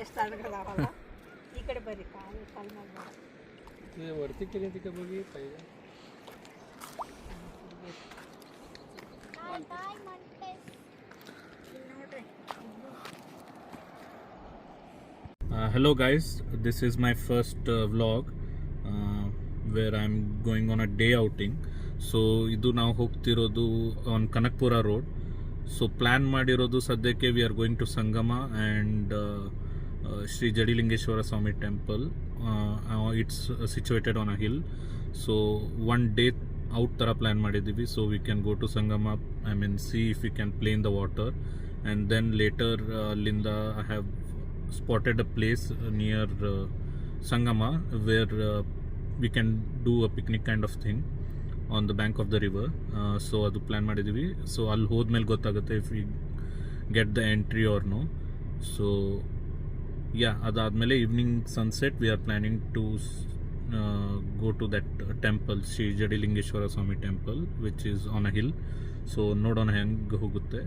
ಎಷ್ಟು ಅಡಗದಾವಲ್ಲ ಈ ಕಡೆ ಬರ್ರಿ ಕಾಲು ಕಾಲು ಮಾಡಿ वरती केली तिकडे बघी पाहिजे. Hello guys, this is my first vlog where I'm going on a day outing. So ಇದು ನಾವು ಹೋಗ್ತಿರೋದು on Kanakpura road. So plan ಮಾಡಿರೋದು ಸದ್ಯಕ್ಕೆ we are going to Sangama and Sri Jadilingeshwara Swami temple. It's situated on a hill. So one day out ತರ plan ಮಾಡಿದ್ದೀವಿ. So we can go to Sangama, I mean see if we can play in the water, and then later Linda I have spotted a place near Sangama where we can do a picnic kind of thing on the bank of the river. So adu plan ಮಾಡಿದ್ದೀವಿ. So ಅಲ್ಲಿ ಹೋದ್ಮೇಲೆ ಗೊತ್ತಾಗುತ್ತೆ if we get the entry or no. So yeah, ಅದಾದಮೇಲೆ evening sunset we are planning to go to that temple, Sri Jadilingeshwara Swami temple, which is on a hill. So ನೋಡೋಣ ಹೆಂಗೆ ಹೋಗುತ್ತೆ.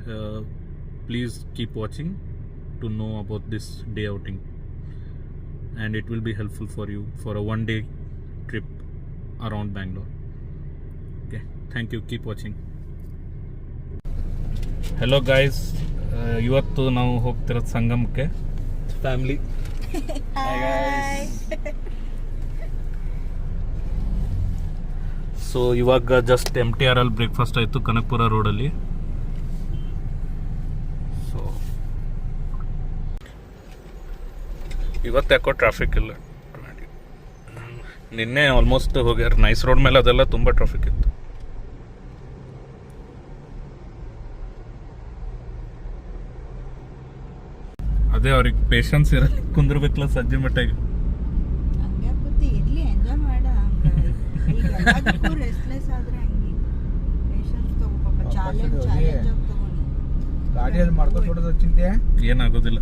Please keep watching to know about this day outing, and it will be helpful for you for a one day trip around Bangalore. Okay, thank you, keep watching. Hello guys, ಇವತ್ತು ನಾವು ಹೋಗ್ತಿರೋದು ಸಂಗಮಕ್ಕೆ family. Hi guys. So ಇವಾಗ just MTR ಅಲ್ಲಿ breakfast ಆಯಿತು ಕನಕಪುರ ರೋಡಲ್ಲಿ. So ಇವತ್ತು ಯಾಕೋ traffic ಇಲ್ಲ. ನಿನ್ನೆ ಆಲ್ಮೋಸ್ಟ್ ಹೋಗ್ಯಾರ ನೈಸ್ ರೋಡ್ ಮೇಲೆ, ಅದೆಲ್ಲ ತುಂಬ ಟ್ರಾಫಿಕ್ ಇತ್ತು. ಅದೇ ಅವ್ರಿಗೆ ಪೇಷನ್ಸ್ ಇರಲ್ಲ, ಕುಂದಿರ್ಬೇಕಲ್ಲ ಸಂಜೆ ಮಟ್ಟಿಗೆ. ಗಾಡಿಯಲ್ಲಿ ಮಾಡ್ಕೊಂಡು ಕೊಡೋದು ಚಿಂತೆ ಏನಾಗೋದಿಲ್ಲ.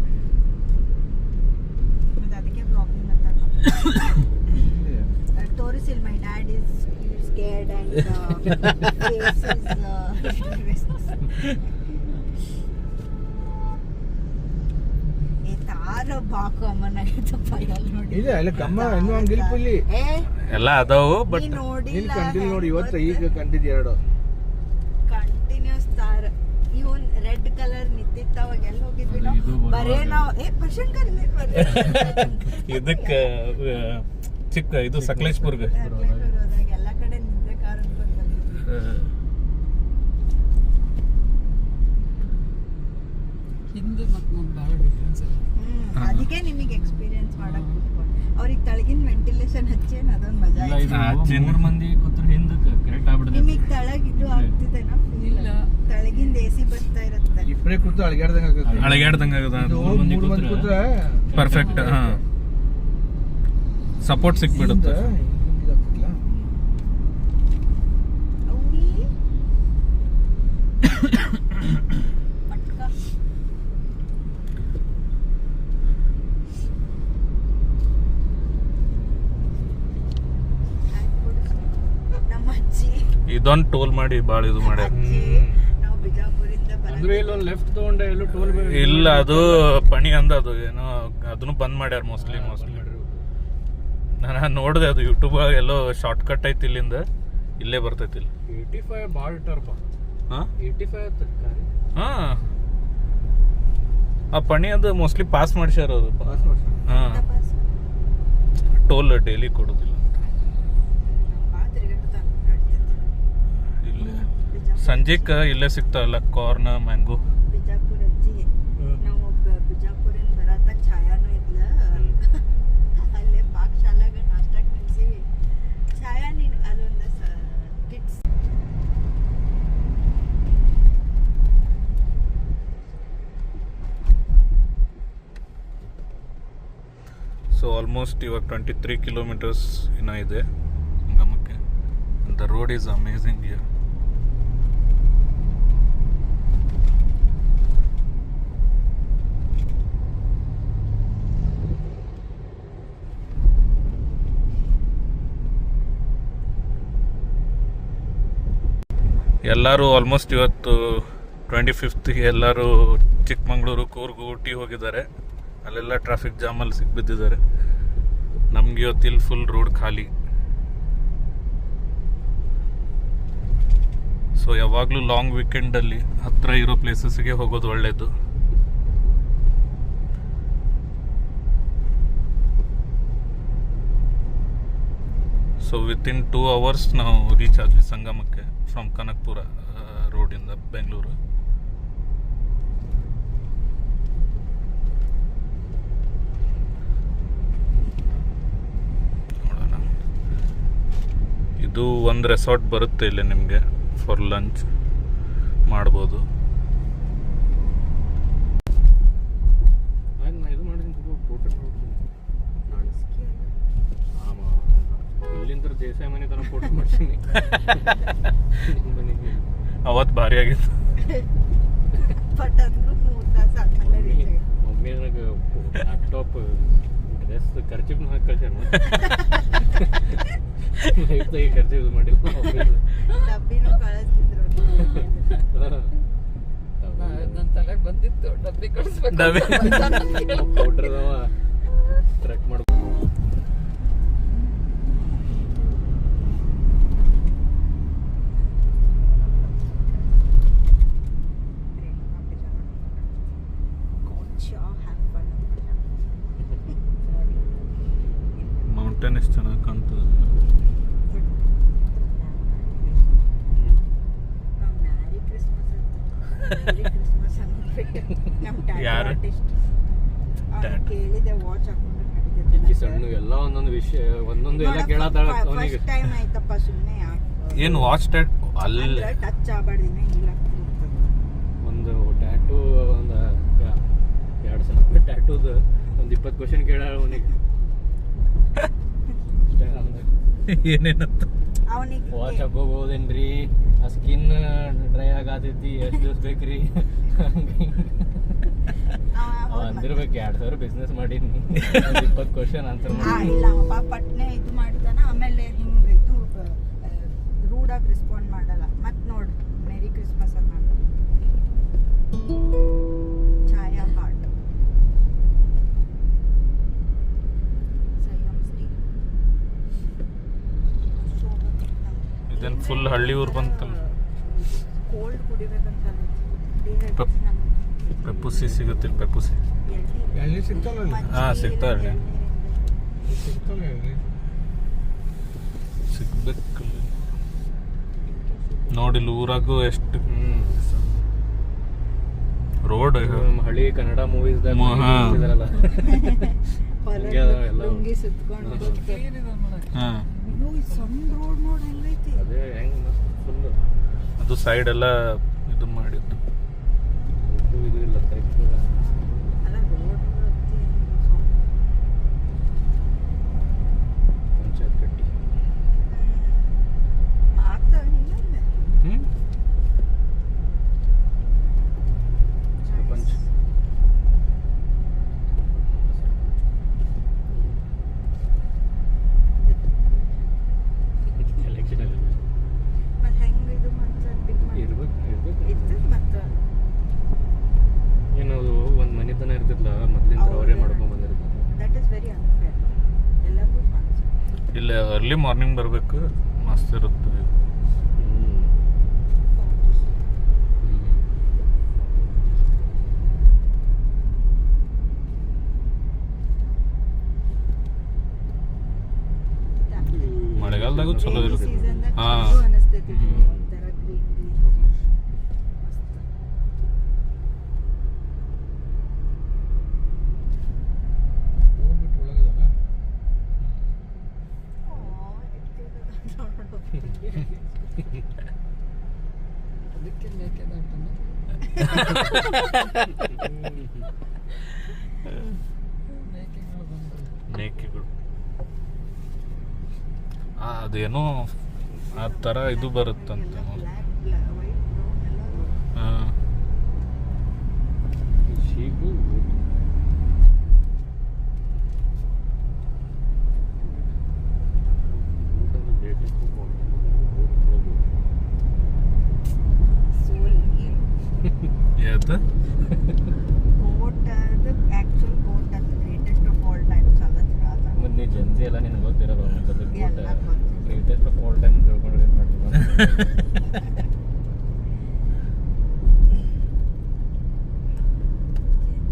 ತೋರಿಸಿಲ್ my dad is scared and face is ತಾರ ಬಾಕು ಅಮ್ಮನಾಗಿತ್ತಪ್ಪ ಎಲ್ಲ ನೋಡಿ. ಇದೆ ಅಲ್ಲ ಕಮ್ಮ ಇನ್ನೂ ಹಂಗಿಲ್ಪ ಇಲ್ಲಿ ಎಲ್ಲ ಅದಾವು, ಬಟ್ ನೋಡಿಲ್ಲ ಕಂಟಿನ್ಯೂ ನೋಡಿ. ಇವತ್ತು ಈಗ ಕಂಡಿದ್ದು ಎರಡು ಕಂಟಿನ್ಯೂಸ್ ತಾರ. ಇವನ್ ರೆಡ್ ಕಲರ್ ನಿಂತಿತ್ತು, ಅವಾಗ ಎಲ್ಲಿ ಹೋಗಿದ್ವಿ ನಾವು? ಬರೇ ನಾವು ಪರ್ಶಂಕರ್ ಇದಕ್ಕೆ ಚಿಕ್ಕ ಇದು ಸಕಲೇಶ್ಪುರ್ಗೆ ಹೋದಾಗ ಎಲ್ಲ ಕಡೆ ನಿಂತೆ ಕಾರ್ ಅನ್ಕೊಂಡು ಬಂದಿದ್ವಿ. ಹಿಂದೆ ಮತ್ತು ನಮ್ಮ ಭಾಳ ಡಿಫ್ರೆನ್ಸ್ ಇದೆ. ಅದಕ್ಕೆ ನಿಮಗೆ ಎಕ್ಸ್ಪೀರಿಯನ್ಸ್ ಮಾಡಕ್ ಕೂತ್ಕೊಂಡು ಅವ್ರಿಗೆ ತಳಗಿನ ವೆಂಟಿಲೇಷನ್ ಹಚ್ಚೇನ್ ಅದೊಂದು ಮಜಾ. 3 ಮಂದಿ ಕೂತ್ರೆ ಹಿಂದಕ್ಕೆ ಕರೆಕ್ಟ್ ಆಗ್ಬಿಡುತ್ತೆ. ನಿಮಗೆ ತಳಗ್ ಇದು ಆಗ್ತಿದೆನಾ? ಇಲ್ಲ, ತಳಗಿಂದ AC ಬರ್ತಾ ಇರುತ್ತೆ. ಇಬ್ಬರೇ ಕೂತು ಅಳಗ್ಯಾಡ್ದಂಗೆ ಆಗುತ್ತೆ. ಅಳಗ್ಯಾಡ್ದಂಗೆ ಆಗದ. 3 ಮಂದಿ ಕೂತ್ರೆ ಪರ್ಫೆಕ್ಟ್. ಹಾ, ಸಪೋರ್ಟ್ ಸಿಕ್ಬಿಡುತ್ತೆ. ಇದೊಂದು ಟೋಲ್ ಮಾಡಿ ಭಾಳ ಇದು ಮಾಡ್ಯಾರ. ನಾವು ಬಿಜಾಪುರಿಂದ ಅಂದ್ರೆ ಇಲ್ಲೊಂದು ಲೆಫ್ಟ್ ತಗೊಂಡೆ ಎಲ್ಲೂ ಟೋಲ್ ಇಲ್ಲ, ಅದು ಪಣಿ ಅಂದ, ಅದು ಏನೋ ಅದನ್ನು ಬಂದ್ ಮಾಡ್ಯಾರ ಮೋಸ್ಟ್ಲಿ. ನಾನು ನೋಡಿದೆ ಅದು ಯೂಟ್ಯೂಬ್ ಎಲ್ಲೋ ಶಾರ್ಟ್ ಕಟ್ ಐತಿ, ಇಲ್ಲಿಂದ ಇಲ್ಲೇ ಬರ್ತೈತಿ. 85 ಭಾಳ ಇಟ್ಟಾರಪ್ಪ. ಹಾಂ 85 ಹಾಂ, ಆ ಪಣಿ ಅದು ಮೋಸ್ಟ್ಲಿ ಪಾಸ್ ಮಾಡ್ಸ್ಯಾರ ಅದು. ಹಾಂ, ಟೋಲ್ ಡೈಲಿ ಕೊಡೋದಿಲ್ಲ. ಸಂಜೆಗೆ ಇಲ್ಲೇ ಸಿಗ್ತಾವಲ್ಲ ಕಾರ್ನ್, ಮ್ಯಾಂಗೋ. ಬಿಜಾಪುರ ಅಜ್ಜಿ ನಾವು ಬಿಜಾಪುರಿಂದ ಬರತ್ತಾಗ ಛಾಯಾನು ಇದ್ಲ, ಅಲ್ಲೇ ಪಾಕಶಾಲಾಗ ನಾಷ್ಟಾಕ್ ನಿಲ್ಸಿವಿ. ಛಾಯಾ ನೀನು ಅಲ್ಲೊಂದು ಕಿಟ್ಸ್ ಸೊ ಆಲ್ಮೋಸ್ಟ್ ಇವಾಗ 23 ಕಿಲೋಮೀಟರ್ಸ್ ಇನ್ನೂ ಇದೆ ಸಂಗಮಕ್ಕೆ. The road is amazing here. ಎಲ್ಲರೂ ಆಲ್ಮೋಸ್ಟ್ ಇವತ್ತು 25th ಎಲ್ಲರೂ ಚಿಕ್ಕಮಂಗ್ಳೂರು, ಕೂರ್ಗು, ಊಟಿ ಹೋಗಿದ್ದಾರೆ. ಅಲ್ಲೆಲ್ಲ ಟ್ರಾಫಿಕ್ ಜಾಮಲ್ಲಿ ಸಿಕ್ಬಿದ್ದಿದ್ದಾರೆ. ನಮ್ಗೆ ಇವತ್ತು ಇಲ್ಲಿ ಫುಲ್ ರೋಡ್ ಖಾಲಿ. ಸೊ ಯಾವಾಗಲೂ ಲಾಂಗ್ ವೀಕೆಂಡಲ್ಲಿ ಹತ್ತಿರ ಇರೋ ಪ್ಲೇಸಸ್ಗೆ ಹೋಗೋದು ಒಳ್ಳೆಯದು. ಸೊ ವಿತಿನ್ 2 hours ನಾವು ರೀಚ್ ಆದ್ವಿ ಸಂಗಮಕ್ಕೆ ಫ್ರಮ್ ಕನಕಪುರ ರೋಡಿಂದ ಬೆಂಗಳೂರು. ನೋಡೋಣ, ಇದು ಒಂದು ರೆಸಾರ್ಟ್ ಬರುತ್ತೆ ಇಲ್ಲಿ ನಿಮಗೆ ಫಾರ್ ಲಂಚ್ ಮಾಡ್ಬೋದು. ಇದು ಮಾಡಿದ್ದೀನಿ ಫೋಟೋ ಇಲ್ಲಿಂದ ದೇಸಾಯಿ ಮನೆ ತನಕ ಫೋಟೋ ಮಾಡ್ತೀನಿ. ಅವತ್ತು ಭಾರಿ ಆಗಿತ್ತು. ಬಟ್ ಅಂದ್ರೂ 3 ತಾಸು ಆದ್ಮೇಲೆ reach ಆಗಿದೆ. ಮಮ್ಮಿ ನನಗೆ ಲ್ಯಾಪ್ಟಾಪ್ ಡ್ರೆಸ್ ಖರ್ಚಿಗೂ ಹಾಕಿ ಕಳ್ಸ್ಯಾರ. ಲೈಫ್ದಾಗೆ ಖರ್ಚು ಯೂಸ್ ಮಾಡಿಲ್ಲ. ಡಬ್ಬಿನೂ ಕಳಿಸ್ತಿದ್ರು. ನನ್ನ ತಲೆಗೆ ಬಂದಿತ್ತು ಡಬ್ಬಿ ಕಳಿಸ್ಬೇಕು ಡಬ್ಬಿ. ಪೌಡ್ರದವ ಟ್ರ್ಯಾಕ್ ಮಾಡ್ಬೇಕು. ಮೌಂಟೇನ್ ಎಷ್ಟು ಚೆನ್ನಾಗಿ ಕಾಣ್ತದೆ. ಯಾರು? ಕೇಳಿದೆ ವಾಚ್ ಹಾಕೊಂಡು ಚಿಕ್ಕಿ ಸಣ್ಣ ಎಲ್ಲ ಒಂದೊಂದು ವಿಷಯ ಒಂದೊಂದು ಎಲ್ಲ ಕೇಳತ್ತಾಳ ಅವನಿಗೆ. ಫಸ್ಟ್ ಟೈಮ್ ಆಯ್ತಪ್ಪ, ಸುಮ್ಮನೆ ಏನು ವಾಚ್ ಟೆಟ್ ಅಲ್ಲಿ ಟಚ್ ಆಗಬಾರ್ದಿನ ಇಲ್ಲ. ಒಂದು ಟ್ಯಾಟೂ ಒಂದು 2,000 ಟ್ಯಾಟೂದ ಒಂದು 20 ಕ್ವಶನ್ ಕೇಳಾಳ ಅವನಿಗೆ. ಏನೇನಂತ ಅವನಿಗೆ ವಾಚ್ ಹಾಕೋಬಹುದೇನ್ರಿ, ಆ ಸ್ಕಿನ್ ಡ್ರೈ ಆಗತೈತಿ, ಎಷ್ಟು ದಿವಸ ಬೇಕ್ರಿ ಅಂದಿರ್ಬೇಕು. 2,000 ಬಿಸ್ನೆಸ್ ಮಾಡೀನಿ, 20 ಕ್ವಶನ್ ಆನ್ಸರ್ ಮಾಡಿ. ಇಲ್ಲ ಅಪ್ಪ ಪಟ್ನೆ ಇದು ಮಾಡ್ತಾನ, ಆಮೇಲೆ ಹಿಂಗೆ ಇದು ರೂಡಾಗಿ ರೆಸ್ಪಾಂಡ್ ಮಾಡಲ್ಲ. ಮತ್ತೆ ನೋಡು ಮೇರಿ ಕ್ರಿಸ್ಮಸ್ ಅಂತ ಮಾಡು. ಛಾಯಾ ಹಾರ್ಟ್ ಸಂಯಮ್ ಶ್ರೀ ಇದೇನು ಫುಲ್ ಹಳ್ಳಿ ಊರು ಬಂತಲ್ಲ. ಕೋಲ್ಡ್ ಕುಡಿಬೇಕಂತ ಪೆಪ್ಪುಸಿ ಸಿಗುತ್ತಿಲ್ಲ. ಪೆಪ್ಪುಸಿ ಎಳ್ನೀರು ಸಿಗ್ತಾವಲ್ಲ ಅಲ್ಲಿ? ಹಾ, ಸಿಗ್ತಾವೆ. ಸಿಗ್ತಾವಲ್ಲ ಎಳ್ನೀರು? ಸಿಗ್ಬೇಕು. ನೋಡಿಲ್ಲ ಊರಾಗೂ ಎಷ್ಟು ರೋಡ್ ಹಳ್ಳಿ ಕನ್ನಡ ಮೂವೀಸ್ದಾಗ ಹಾ. ಇದಾರಲ್ಲ ಲುಂಗಿ ಸುತ್ಕೊಂಡು ಹಾ, ಅಯ್ಯೋ ಈ ಸಣ್ಣ ರೋಡ್ ನೋಡಿ ಹೆಂಗೈತಿ. ಅದೇ ಹೆಂಗ್ ಮಸ್ತ್ ಫುಲ್ ಅದು ಸೈಡ್ ಎಲ್ಲ ಇದು ಮಾಡಿದ್ದು. ಇದು ಇಲ್ಲ ಅಲ್ಲ ರೋಡ್ ಪಂಚಾಯತ್ ಕಟ್ಟಿ ಆಗ್ತಾವೆ ಹಿಂಗಂದ್ರೆ ಪಂಚ ಎಲೆಕ್ಷನ್ ಅಲ್ಲಿ ಮತ್ತೆ ಹೆಂಗೆ ಇದು ಮಾಡ್ತಾರೆ ಪಿಕ್ ಮಾಡಿ ಇರ್ಬೇಕು ಇರ್ತದೆ. ಮತ್ತೆ ಏನದು ಒಂದು ಮನೆತನ ಇರ್ತಿದ್ಲ ಮೊದ್ಲಿಂದ ಅವರೇ ಮಾಡ್ಕೊಂಡ್ ಬಂದಿರ್ತಾರೆ. That is very unfair. ಎಲ್ಲರಿಗೂ ಕಾಣಿಸುತ್ತೆ. ಇಲ್ಲ ಅರ್ಲಿ ಮಾರ್ನಿಂಗ್ ಬರಬೇಕು, ಮಸ್ತ್ ಇರುತ್ತೆ. ಮಳೆಗಾಲದಾಗೂ ಚಲೋ ಇರುತ್ತೆ. ಹಾ, ಅನಿಸ್ತೈತಿ ಒಂಥರ ಗ್ರೀನ್ ಮಸ್ತ್. ಹೋಗ್ಬಿಟ್ಟು ಒಳಗದಲ್ಲ? ಅದಕ್ಕೆ ಮೇಕೆದಾಟನ ಮೇಕೆಗಳು ಬಂದವು. ಮೇಕೆಗಳು ಅದೇನೋ ಆ ಥರ ಇದು ಬರುತ್ತಂತೆ. ವೈಟ್ ಬ್ರೌನ್ ಎಲ್ಲ ಹಾ, ಶೀಪು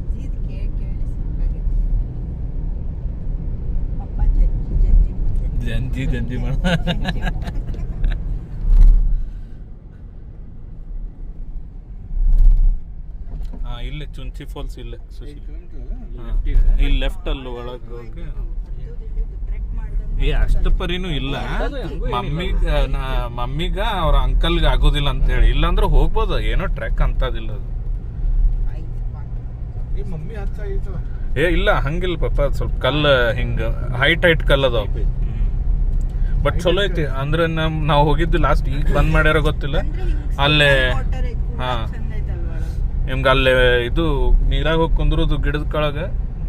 ಜಂಜಿದ್ ಕೇಳಿ ಸಾಕಾಗೈತಿ. ಪಪ್ಪ ಜಂಜಿ ಮುಂದೆ. ಜಂಜಿ ಮಾಡ ಇಲ್ಲೇ ಚುಂಚಿ ಫಾಲ್ಸ್ ಇಲ್ಲೇ ಸುಶೀಲ್. ಇಲ್ಲಿ ಲೆಫ್ಟ್ ಅಲ್ಲಿ ಒಳಗೆ ಹೋಗಿ ಟ್ರೆಕ್ ಮಾಡ್ದಂಗೆ ಏ ಅಷ್ಟು ಪರಿನೂ ಇಲ್ಲ. ಮಮ್ಮಿಗ ಅವ್ರ ಅಂಕಲ್ಗೆ ಆಗೋದಿಲ್ಲ ಅಂತ ಹೇಳಿ, ಇಲ್ಲಾಂದ್ರೆ ಹೋಗ್ಬೋದು, ಏನೋ ಟ್ರೆಕ್ ಅಂತದಿಲ್ಲ ಅದು. ಈ ಮಮ್ಮಿ ಹತ್ತ ಐತವ. ಏ ಇಲ್ಲ ಹಂಗಿಲ್ಲ ಪಾಪ, ಅದು ಸ್ವಲ್ಪ ಕಲ್ಲು ಹಿಂಗ ಹೈಟ್ ಕಲ್ ಅದಾವ. ಬಟ್ ಚಲೋ ಐತಿ ಅಂದ್ರೆ ನಾವು ಹೋಗಿದ್ದು ಲಾಸ್ಟ್ ಈಗ ಬಂದ್ ಮಾಡ್ಯಾರ ಗೊತ್ತಿಲ್ಲ. ಅಲ್ಲೇ ಹಾ ನಿಮ್ಗೆ ಅಲ್ಲೇ ಇದು ನೀರಾಗ ಹೋಗಿ ಕುಂದ್ರದು ಗಿಡದ ಕೆಳಗ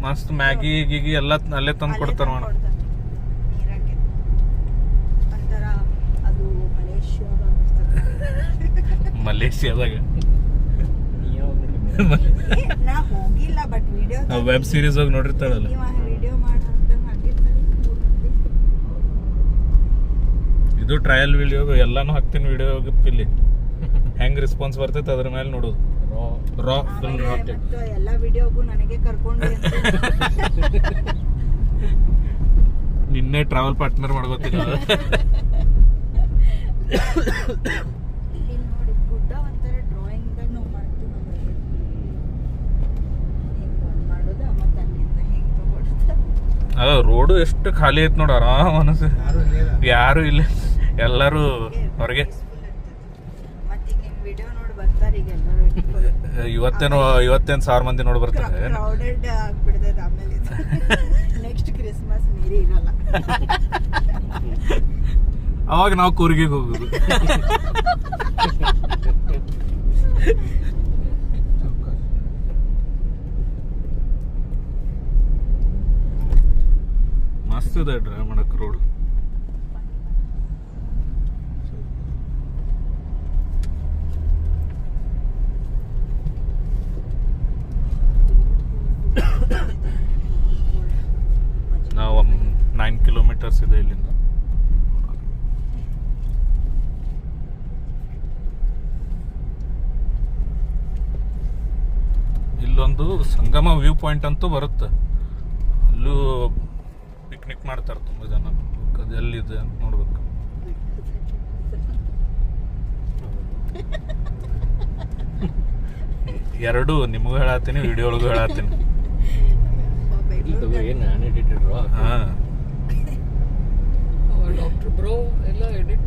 ಮಸ್ತ್ ಮ್ಯಾಗಿ ಗೀಗಿ ಎಲ್ಲ ಅಲ್ಲೇ ತಂದು ಕೊಡ್ತಾರ ಮಾಡ. ನೀರಾಗೆ ಒಂಥರ ಅದು ಮಲೇಷಿಯಾದಾಗ ನಾ ಹೋಗಿಲ್ಲ ಬಟ್ ವಿಡಿಯೋ ವೆಬ್ ಸೀರೀಸ್ ಹೋಗಿ ನೋಡಿರ್ತಾಳಲ್ಲ. ವಿಡಿಯೋ ಮಾಡಿ ಹಾಕ್ದಂಗೆ ಹಾಕಿರ್ತಾರೆ. ಇದು ಟ್ರಯಲ್ ವಿಡಿಯೋ ಎಲ್ಲಾನು ಹಾಕ್ತೀನಿ ವಿಡಿಯೋ ಇಲ್ಲಿ ಹೆಂಗ್ ರೆಸ್ಪಾನ್ಸ್ ಬರ್ತೈತೆ ಅದ್ರ ಮೇಲೆ ನೋಡೋದು. ರಾ ಎಲ್ಲ ವಿಡಿಯೋಗೂ ನನಗೆ ಕರ್ಕೊಂಡು ನಿನ್ನೆ ಟ್ರಾವೆಲ್ ಪಾರ್ಟ್ನರ್ ಮಾಡ್ಕೋತೀನಿ. ನೋಡಿ ಗುಡ್ಡ ಒಂಥರ ಡ್ರಾಯಿಂಗ್ದಾಗ ನಾವು ಮಾಡ್ತೀವಿ ಮಾಡೋದು ಮತ್ತೆ ಅಲ್ಲಿಂದ ಹೆಂಗೆ ತಗೊಳ್ತಾರೆ. ರೋಡು ಎಷ್ಟು ಖಾಲಿ ಐತ್ ನೋಡ, ಆರಾಮ್ ಅನಸ. ಯಾರು ಇಲ್ಲ, ಎಲ್ಲರೂ ಹೊರಗೆ. ಮತ್ತೆ ಈಗ ನಿಮ್ ವಿಡಿಯೋ ನೋಡಿ ಬರ್ತಾರೆ ಈಗ ಎಲ್ಲರೂ. ಇವತ್ತೇನು 1000 ಮಂದಿ ನೋಡಿ ಬರ್ತಾರೆ. ಕ್ರೌಡೆಡ್ ಆಗ್ಬಿಡ್ತದೆ ಆಮೇಲೆ. ನೆಕ್ಸ್ಟ್ ಕ್ರಿಸ್ಮಸ್ ಮೀರಿ ಇರಲ್ಲ. ಅವಾಗ ನಾವು ಕೂರ್ಗಿಗೆ ಹೋಗುದು. ಮಸ್ತ್ ಇದೆ ಡ್ರೈವ್ ಮಾಡಕ್ ರೋಡ್. ನಾವು 9 ಕಿಲೋಮೀಟರ್ಸ್ ಇದೆ ಇಲ್ಲಿಂದ. ಇಲ್ಲೊಂದು ಸಂಗಮ ವ್ಯೂ ಪಾಯಿಂಟ್ ಅಂತೂ ಬರುತ್ತೆ, ಅಲ್ಲೂ ಪಿಕ್ನಿಕ್ ಮಾಡ್ತಾರೆ ತುಂಬ ಜನ. ಅದು ಎಲ್ಲಿದೆ ಅಂತ ನೋಡ್ಬೇಕು. ಎರಡು ನಿಮಗೂ ಹೇಳತ್ತೀನಿ, ವಿಡಿಯೋ ಒಳಗೂ ಹೇಳತ್ತೀನಿ. ನಾನು ಎಡಿಟೆಡ್ ಹಾ ಡಾಕ್ಟರ್ ಬ್ರೋ ಎಲ್ಲ ಎಡಿಟ್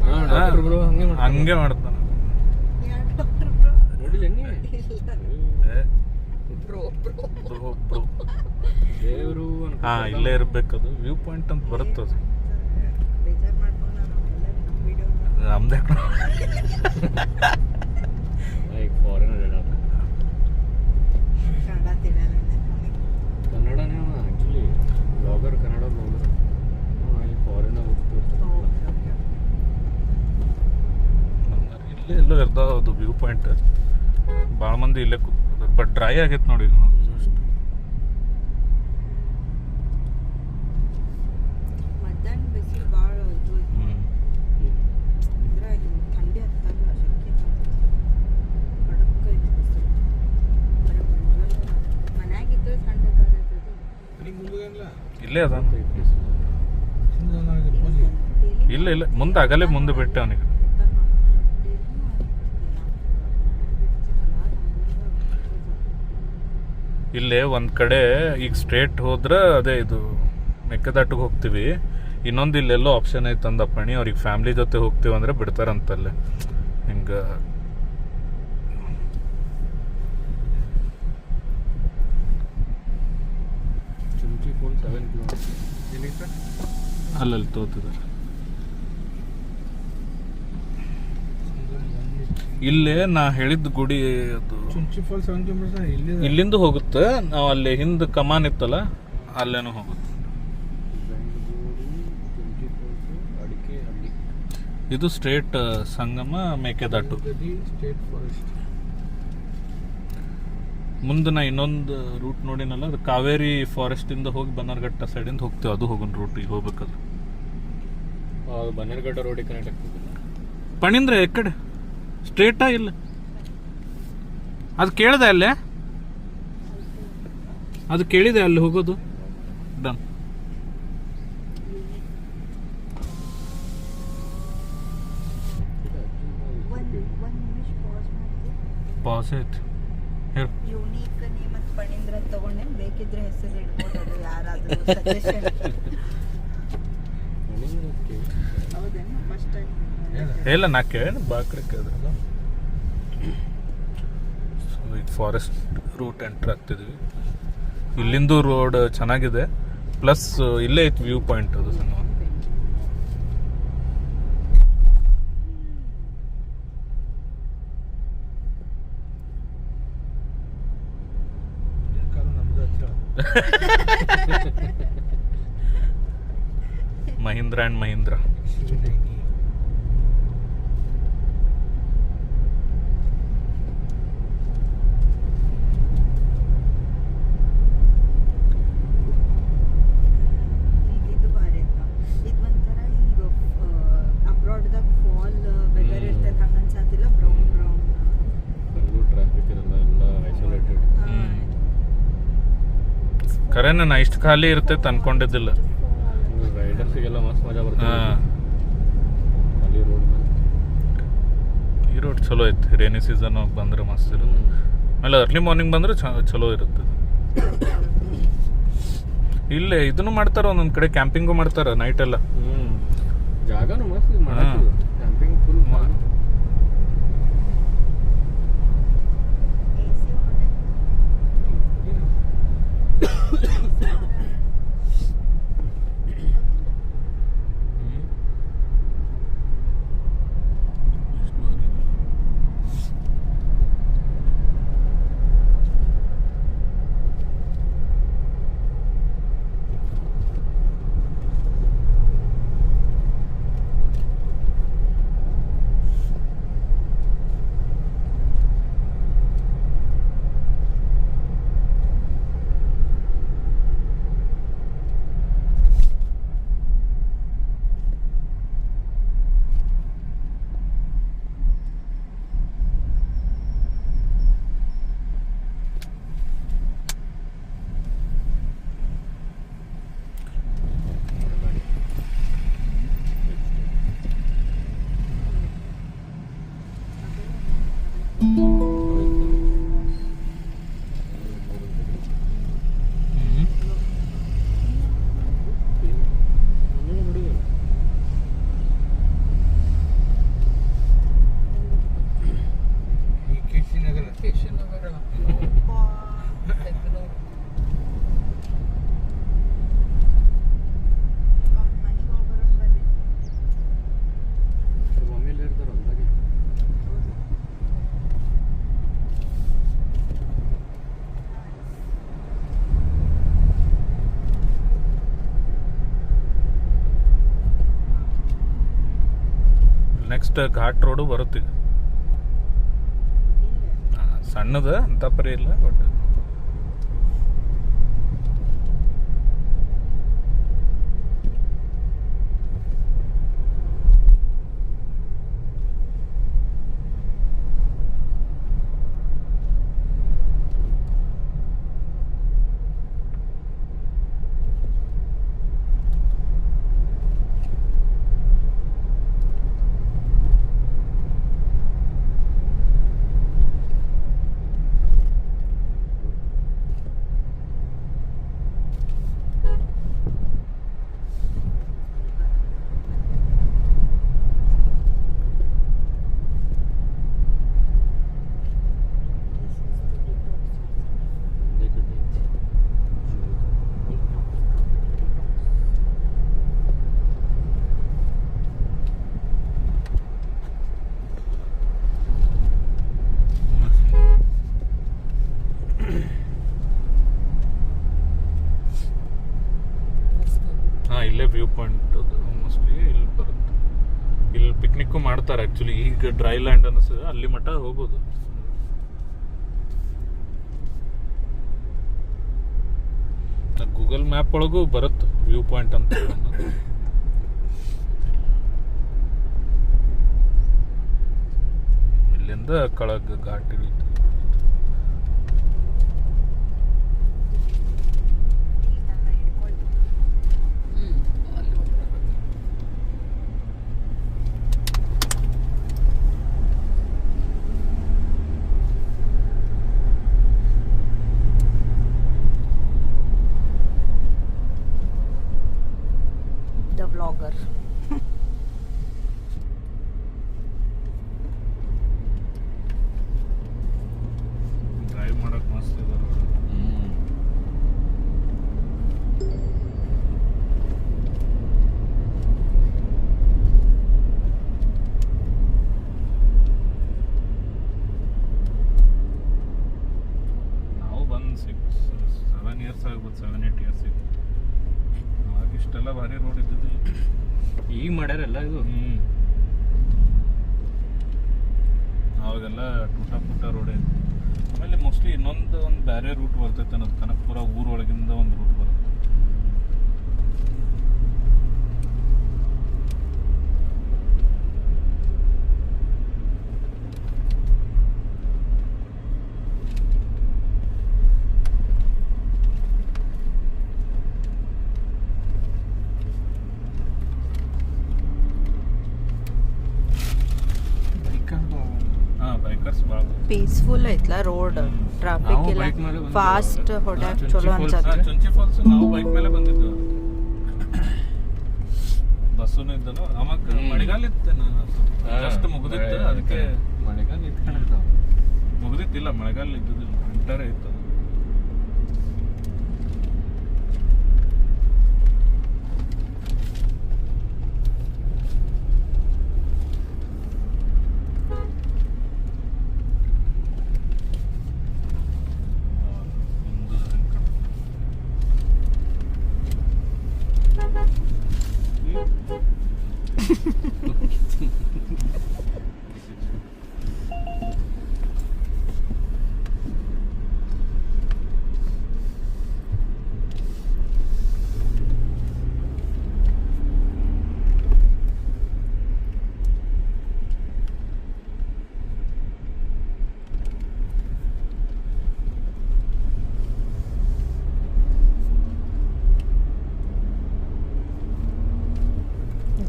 ಬ್ರೋ ಹಂಗೆ ಮಾಡ್ತಾನೆ. ನೋಡಿಲ್ಲ ನೀ ಬ್ರೋ ದೇವರು ಹಾ ಇಲ್ಲೇ ಇರ್ಬೇಕದು ವ್ಯೂ ಪಾಯಿಂಟ್ ಅಂತ ಬರುತ್ತದು. ಬೇಜಾರು ಮಾಡ್ಕೊಂಡು ನಮ್ಮ ವಿಡಿಯೋ ನಮ್ದೇ ಫಾರಿನರ್ ಕನ್ನಡ ತಿಳಿಯಲ್ಲ. ಕನ್ನಡನೇ ಆ್ಯಕ್ಚುಲಿ ಬ್ಲಾಗರ್, ಕನ್ನಡ ಬ್ಲಾಗರ್. ಅಲ್ಲಿ ಫಾರಿನರ್ ಇಲ್ಲೇ ಎಲ್ಲೋ ಇರ್ತಾವ ಅದು ವ್ಯೂ ಪಾಯಿಂಟ್. ಭಾಳ ಮಂದಿ ಇಲ್ಲೇ ಕೂತ್ಕೋತಾರೆ, ಬಟ್ ಡ್ರೈ ಆಗೈತೆ ನೋಡಿ. ಮಧ್ಯಾಹ್ನ ಬಿಸಿಲು ಭಾಳ ಇದು ಇದ್ರೆ ಥಂಡಿ ಹತ್ತಲ್ಲ, ಶೆಕೆ ಕಡಕ್ ಬಿಸಿಲು. ಬರೀ ಮನ್ಯಾಗಿದ್ರೆ ಥಂಡಿ ತಗೋತದೆ. ಇಲ್ಲೇ ಅದ. ಇಲ್ಲ ಮುಂದೆ ಆಗಲೇ ಮುಂದೆ ಬಿಟ್ಟೆ ಅವನಿಗೆ. ಇಲ್ಲೇ ಒಂದು ಕಡೆ ಈಗ ಸ್ಟ್ರೇಟ್ ಹೋದ್ರೆ ಅದೇ ಇದು ಮೆಕ್ಕೆದಾಟಿಗೆ ಹೋಗ್ತೀವಿ. ಇನ್ನೊಂದು ಇಲ್ಲೆಲ್ಲೋ ಆಪ್ಷನ್ ಐತೆ ಅಂದಪ್ಪಣಿ, ಅವ್ರಿಗೆ ಫ್ಯಾಮ್ಲಿ ಜೊತೆ ಹೋಗ್ತೀವಿ ಅಂದರೆ ಬಿಡ್ತಾರಂತಲ್ಲೇ. ಹಿಂಗೆ ಚುಂಚಿ ಫಾಲ್ 7 ಕಿಲೋಮೀಟರ್ ಅಲ್ಲಲ್ಲಿ ತೋತಿದ್ದಾರೆ. ಇಲ್ಲೇ ನಾ ಹೇಳಿದ ಗುಡಿ ಅದು ಚುಂಚಿ ಫಾಲ್ 7 ಕಿಲೋಮೀಟರ್ ಇಲ್ಲಿಂದ ಹೋಗುತ್ತೆ. ನಾವು ಅಲ್ಲಿ ಹಿಂದೆ ಕಮಾನ್ ಇತ್ತಲ್ಲ ಅಲ್ಲೇನೂ ಹೋಗುತ್ತೆ. ಇದು straight Sangama Mekedatu. State forest. ಮುಂದೆ ನಾ ಇನ್ನೊಂದು ರೂಟ್ ನೋಡಿನಲ್ಲ, ಅದು ಕಾವೇರಿ ಫಾರೆಸ್ಟಿಂದ ಹೋಗಿ ಬನ್ನರ್ಘಟ್ಟ ಸೈಡಿಂದ ಹೋಗ್ತೀವಿ. ಅದು ಹೋಗೋಣ ರೂಟ್ ಈಗ ಹೋಗ್ಬೇಕಾದ್ರೆ. ಬನ್ನೇರ್ಘಟ್ಟ ರೋಡಿಗೆ ಕನೆಕ್ಟ್ ಆಗ್ತದೆ. ಪಣೀಂದ್ರ ಈ ಕಡೆ ಸ್ಟ್ರೇಟಾ ಇಲ್ಲ ಅದು ಕೇಳಿದೆ ಅಲ್ಲೇ ಅದು ಕೇಳಿದೆ ಅಲ್ಲಿ ಹೋಗೋದು ಡನ್ ಒಂದ್ ನಿಮಿಷ ಪಾಸ್ ಮಾಡ್ತೀವಿ. ಪಾಸ್ ಆಯ್ತು ಹೇಳು ಯೂನಿಕ್ ನೇಮ್ ಅಂತ ಪಣೀಂದ್ರ ತಗೊಂಡೆ, ಬೇಕಿದ್ರೆ ಹೆಸರು ಇಟ್ಬೋದು ಯಾರಾದ್ರೂ ಸಜೆಷನ್. ಹೌದೇನು ಫಸ್ಟ್ ಟೈಮ್ ಇಲ್ಲ ನಾ ಕೇಳಿ ಬಾಕಡೆ ಕೇಳಿದ್ರಲ್ಲ. ಸೊ ಈಗ ಫಾರೆಸ್ಟ್ ರೂಟ್ ಎಂಟ್ರ್ ಆಗ್ತಿದ್ವಿ. ಇಲ್ಲಿಂದು ರೋಡ್ ಚೆನ್ನಾಗಿದೆ, ಪ್ಲಸ್ ಇಲ್ಲೇ ಐತೆ ವ್ಯೂ ಪಾಯಿಂಟ್ ಅದು ಸಣ್ಣ. ಮಹೀಂದ್ರ ಆ್ಯಂಡ್ ಮಹೀಂದ್ರ. ಇದು ಬಾರಿ ಅಲ್ಲ, ಇದು ಒಂಥರ ಹಿಂಗ ಅಬ್ರಾಡ್ದಾಗ ಫಾಲ್ ವೆದರ್ ಇರ್ತೈತೆ ಹಂಗ ಅನ್ಸಾತಿಲ್ಲ. ಬ್ರೌನ್ ಟ್ರಾಫಿಕ್ ಇರಲ್ಲ, ಎಲ್ಲ ಐಸೋಲೇಟೆಡ್. ಖರೇನ ನಾ ಇಷ್ಟು ಖಾಲಿ ಇರ್ತೈತೆ ಅನ್ಕೊಂಡಿದ್ದಿಲ್ಲ. ರೈಡರ್ಸಿಗೆಲ್ಲ ಮಸ್ತ್ ಮಜಾ ಬರ್ತದೆ. ಹಾಂ ಖಾಲಿ ರೋಡ್ ಈ ರೋಡ್ ಚಲೋ ಐತಿ. ರೇನಿ ಸೀಸನ್ ಬಂದ್ರೆ ಮಸ್ತ್ ಇರುತ್ತೆ. ಆಮೇಲೆ ಅರ್ಲಿ ಮಾರ್ನಿಂಗ್ ಬಂದ್ರೆ ಚಲೋ ಇರುತ್ತೆ. ಇಲ್ಲೇ ಇದನ್ನು ಮಾಡ್ತಾರ, ಒಂದೊಂದು ಕಡೆ ಕ್ಯಾಂಪಿಂಗು ಮಾಡ್ತಾರ ನೈಟ್ ಎಲ್ಲ. ಜಾಗನೂ ಮಸ್ತ್ camping full next ghat road ಬರುತ್ತೆ. ಸಣ್ಣದ ಅಂತ ಪರಿ ಇಲ್ಲ, ಬಟ್ ಇಲ್ಲೇ ವ್ಯೂ ಪಾಯಿಂಟ್ ಅದು ಮೋಸ್ಟ್ಲಿ ಇಲ್ಲಿ ಬರುತ್ತೆ. ಇಲ್ಲಿ ಪಿಕ್ನಿಕ್ಕು ಮಾಡ್ತಾರೆ ಆ್ಯಕ್ಚುಲಿ. ಈಗ ಡ್ರೈ ಲ್ಯಾಂಡ್ ಅನಿಸ್ತದೆ, ಅಲ್ಲಿ ಮಟ್ಟ ಹೋಗ್ಬೋದು. ಗೂಗಲ್ ಮ್ಯಾಪ್ ಒಳಗೂ ಬರುತ್ತೆ ವ್ಯೂ ಪಾಯಿಂಟ್ ಅಂತ. ಇಲ್ಲಿಂದ ಕೆಳಗೆ ಘಾಟ್ ಇಳಿತು. The vlogger. ಡ್ರೈವ್ ಮಾಡಕ್ ಮಸ್ತ್ ಇದೆ road. ನಾವು ಬಂದು 7 ಇಯರ್ಸ್ ಆಗ್ಬೋದು, 7-8 ಇಯರ್ಸ್ ಈಗ. ಅವಾಗ ಇಷ್ಟೆಲ್ಲ ಭಾರಿ ರೋಡ್ ಇದ್ದಿದ್ದಿಲ್ಲ. ಈಗ ಮಾಡ್ಯಾರಲ್ಲ ಇದು. ಅವಾಗೆಲ್ಲ ಟೂಟ ರೋಡೇ ಇತ್ತು. ಆಮೇಲೆ ಮೋಸ್ಟ್ಲಿ ಇನ್ನೊಂದು ಒಂದು ಬೇರೆ ರೂಟ್ ಬರ್ತೈತೆ ಅನ್ನೋದು, ಕನಕಪುರ ಊರೊಳಗಿಂದ ಒಂದು ರೂಟ್ ಬರುತ್ತೆ. ಹಾಂ, ಬೈಕರ್ಸ್ ಭಾಳ. ಪೀಸ್ಫುಲ್ ಐತ್ಲಾ ರೋಡ್, ಟ್ರಾಫಿಕ್ ನಾವು ಇಲ್ಲ, bike ಮೇಲೆ ಬಂದಿದ್ದು. ಫಾಸ್ಟ್ ಹೊಡ್ಯಾಕ್ ಚಲೋ ಅನ್ಸತ್ತೆ. ಚುಂಚಿ ಫಾಲ್ಸ್ ನಾವು ಬೈಕ್ ಮೇಲೆ ಬಂದಿದ್ದು. ಬಸ್ಸುನು ಇದ್ದನು. ಅವಾಗ ಮಳೆಗಾಲ ಇತ್ತು, ಜಸ್ಟ್ ಮುಗಿದಿತ್ತು. ಅದಕ್ಕೆ ಮಳೆಗಾಲ ಇಟ್ಕೊಂಡಿರ್ತಾವ. ಮುಗಿದಿತ್ತಿಲ್ಲ, ಮಳೆಗಾಲ ಇದ್ದಿದ್ದಿಲ್ಲ, ವಿಂಟರೇ ಇತ್ತು.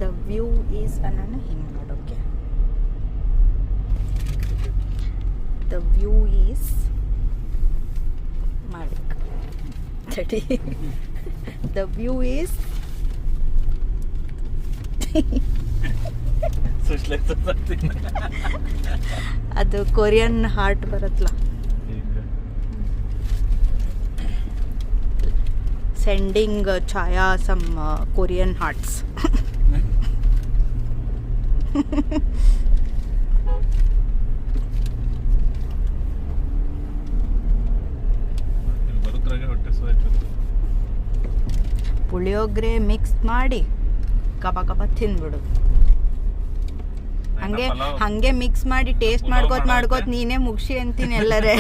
ದ ವ್ಯೂ ಈಸ್ ಅನ್ನೋಣ ಹಿಂಗೆ ನೋಡೋಕೆ. ದ ವ್ಯೂ ಈಸ್ ಮಾಡಿ ತಡಿ. ದ ವ್ಯೂ ಈಸ್ ಅದು ಕೊರಿಯನ್ ಹಾರ್ಟ್ ಬರುತ್ತಲ್ಲ, ಸೆಂಡಿಂಗ್ ಛಾಯಾ ಸಮ್ ಕೊರಿಯನ್ ಹಾರ್ಟ್ಸ್. ಬರೋದ್ರಾಗೆ ಹೊಟ್ಟೆ ಸೋಯ್ತು. ಪುಳಿಯೋಗರೆ ಮಿಕ್ಸ್ ಮಾಡಿ ಕಬ ತಿಂದ್ಬಿಡು. ಹಂಗೆ ಮಿಕ್ಸ್ ಮಾಡಿ ಟೇಸ್ಟ್ ಮಾಡ್ಕೋತ ನೀನೇ ಮುಗಿಸಿ ಅಂತೀನಿ ಎಲ್ಲರೇ.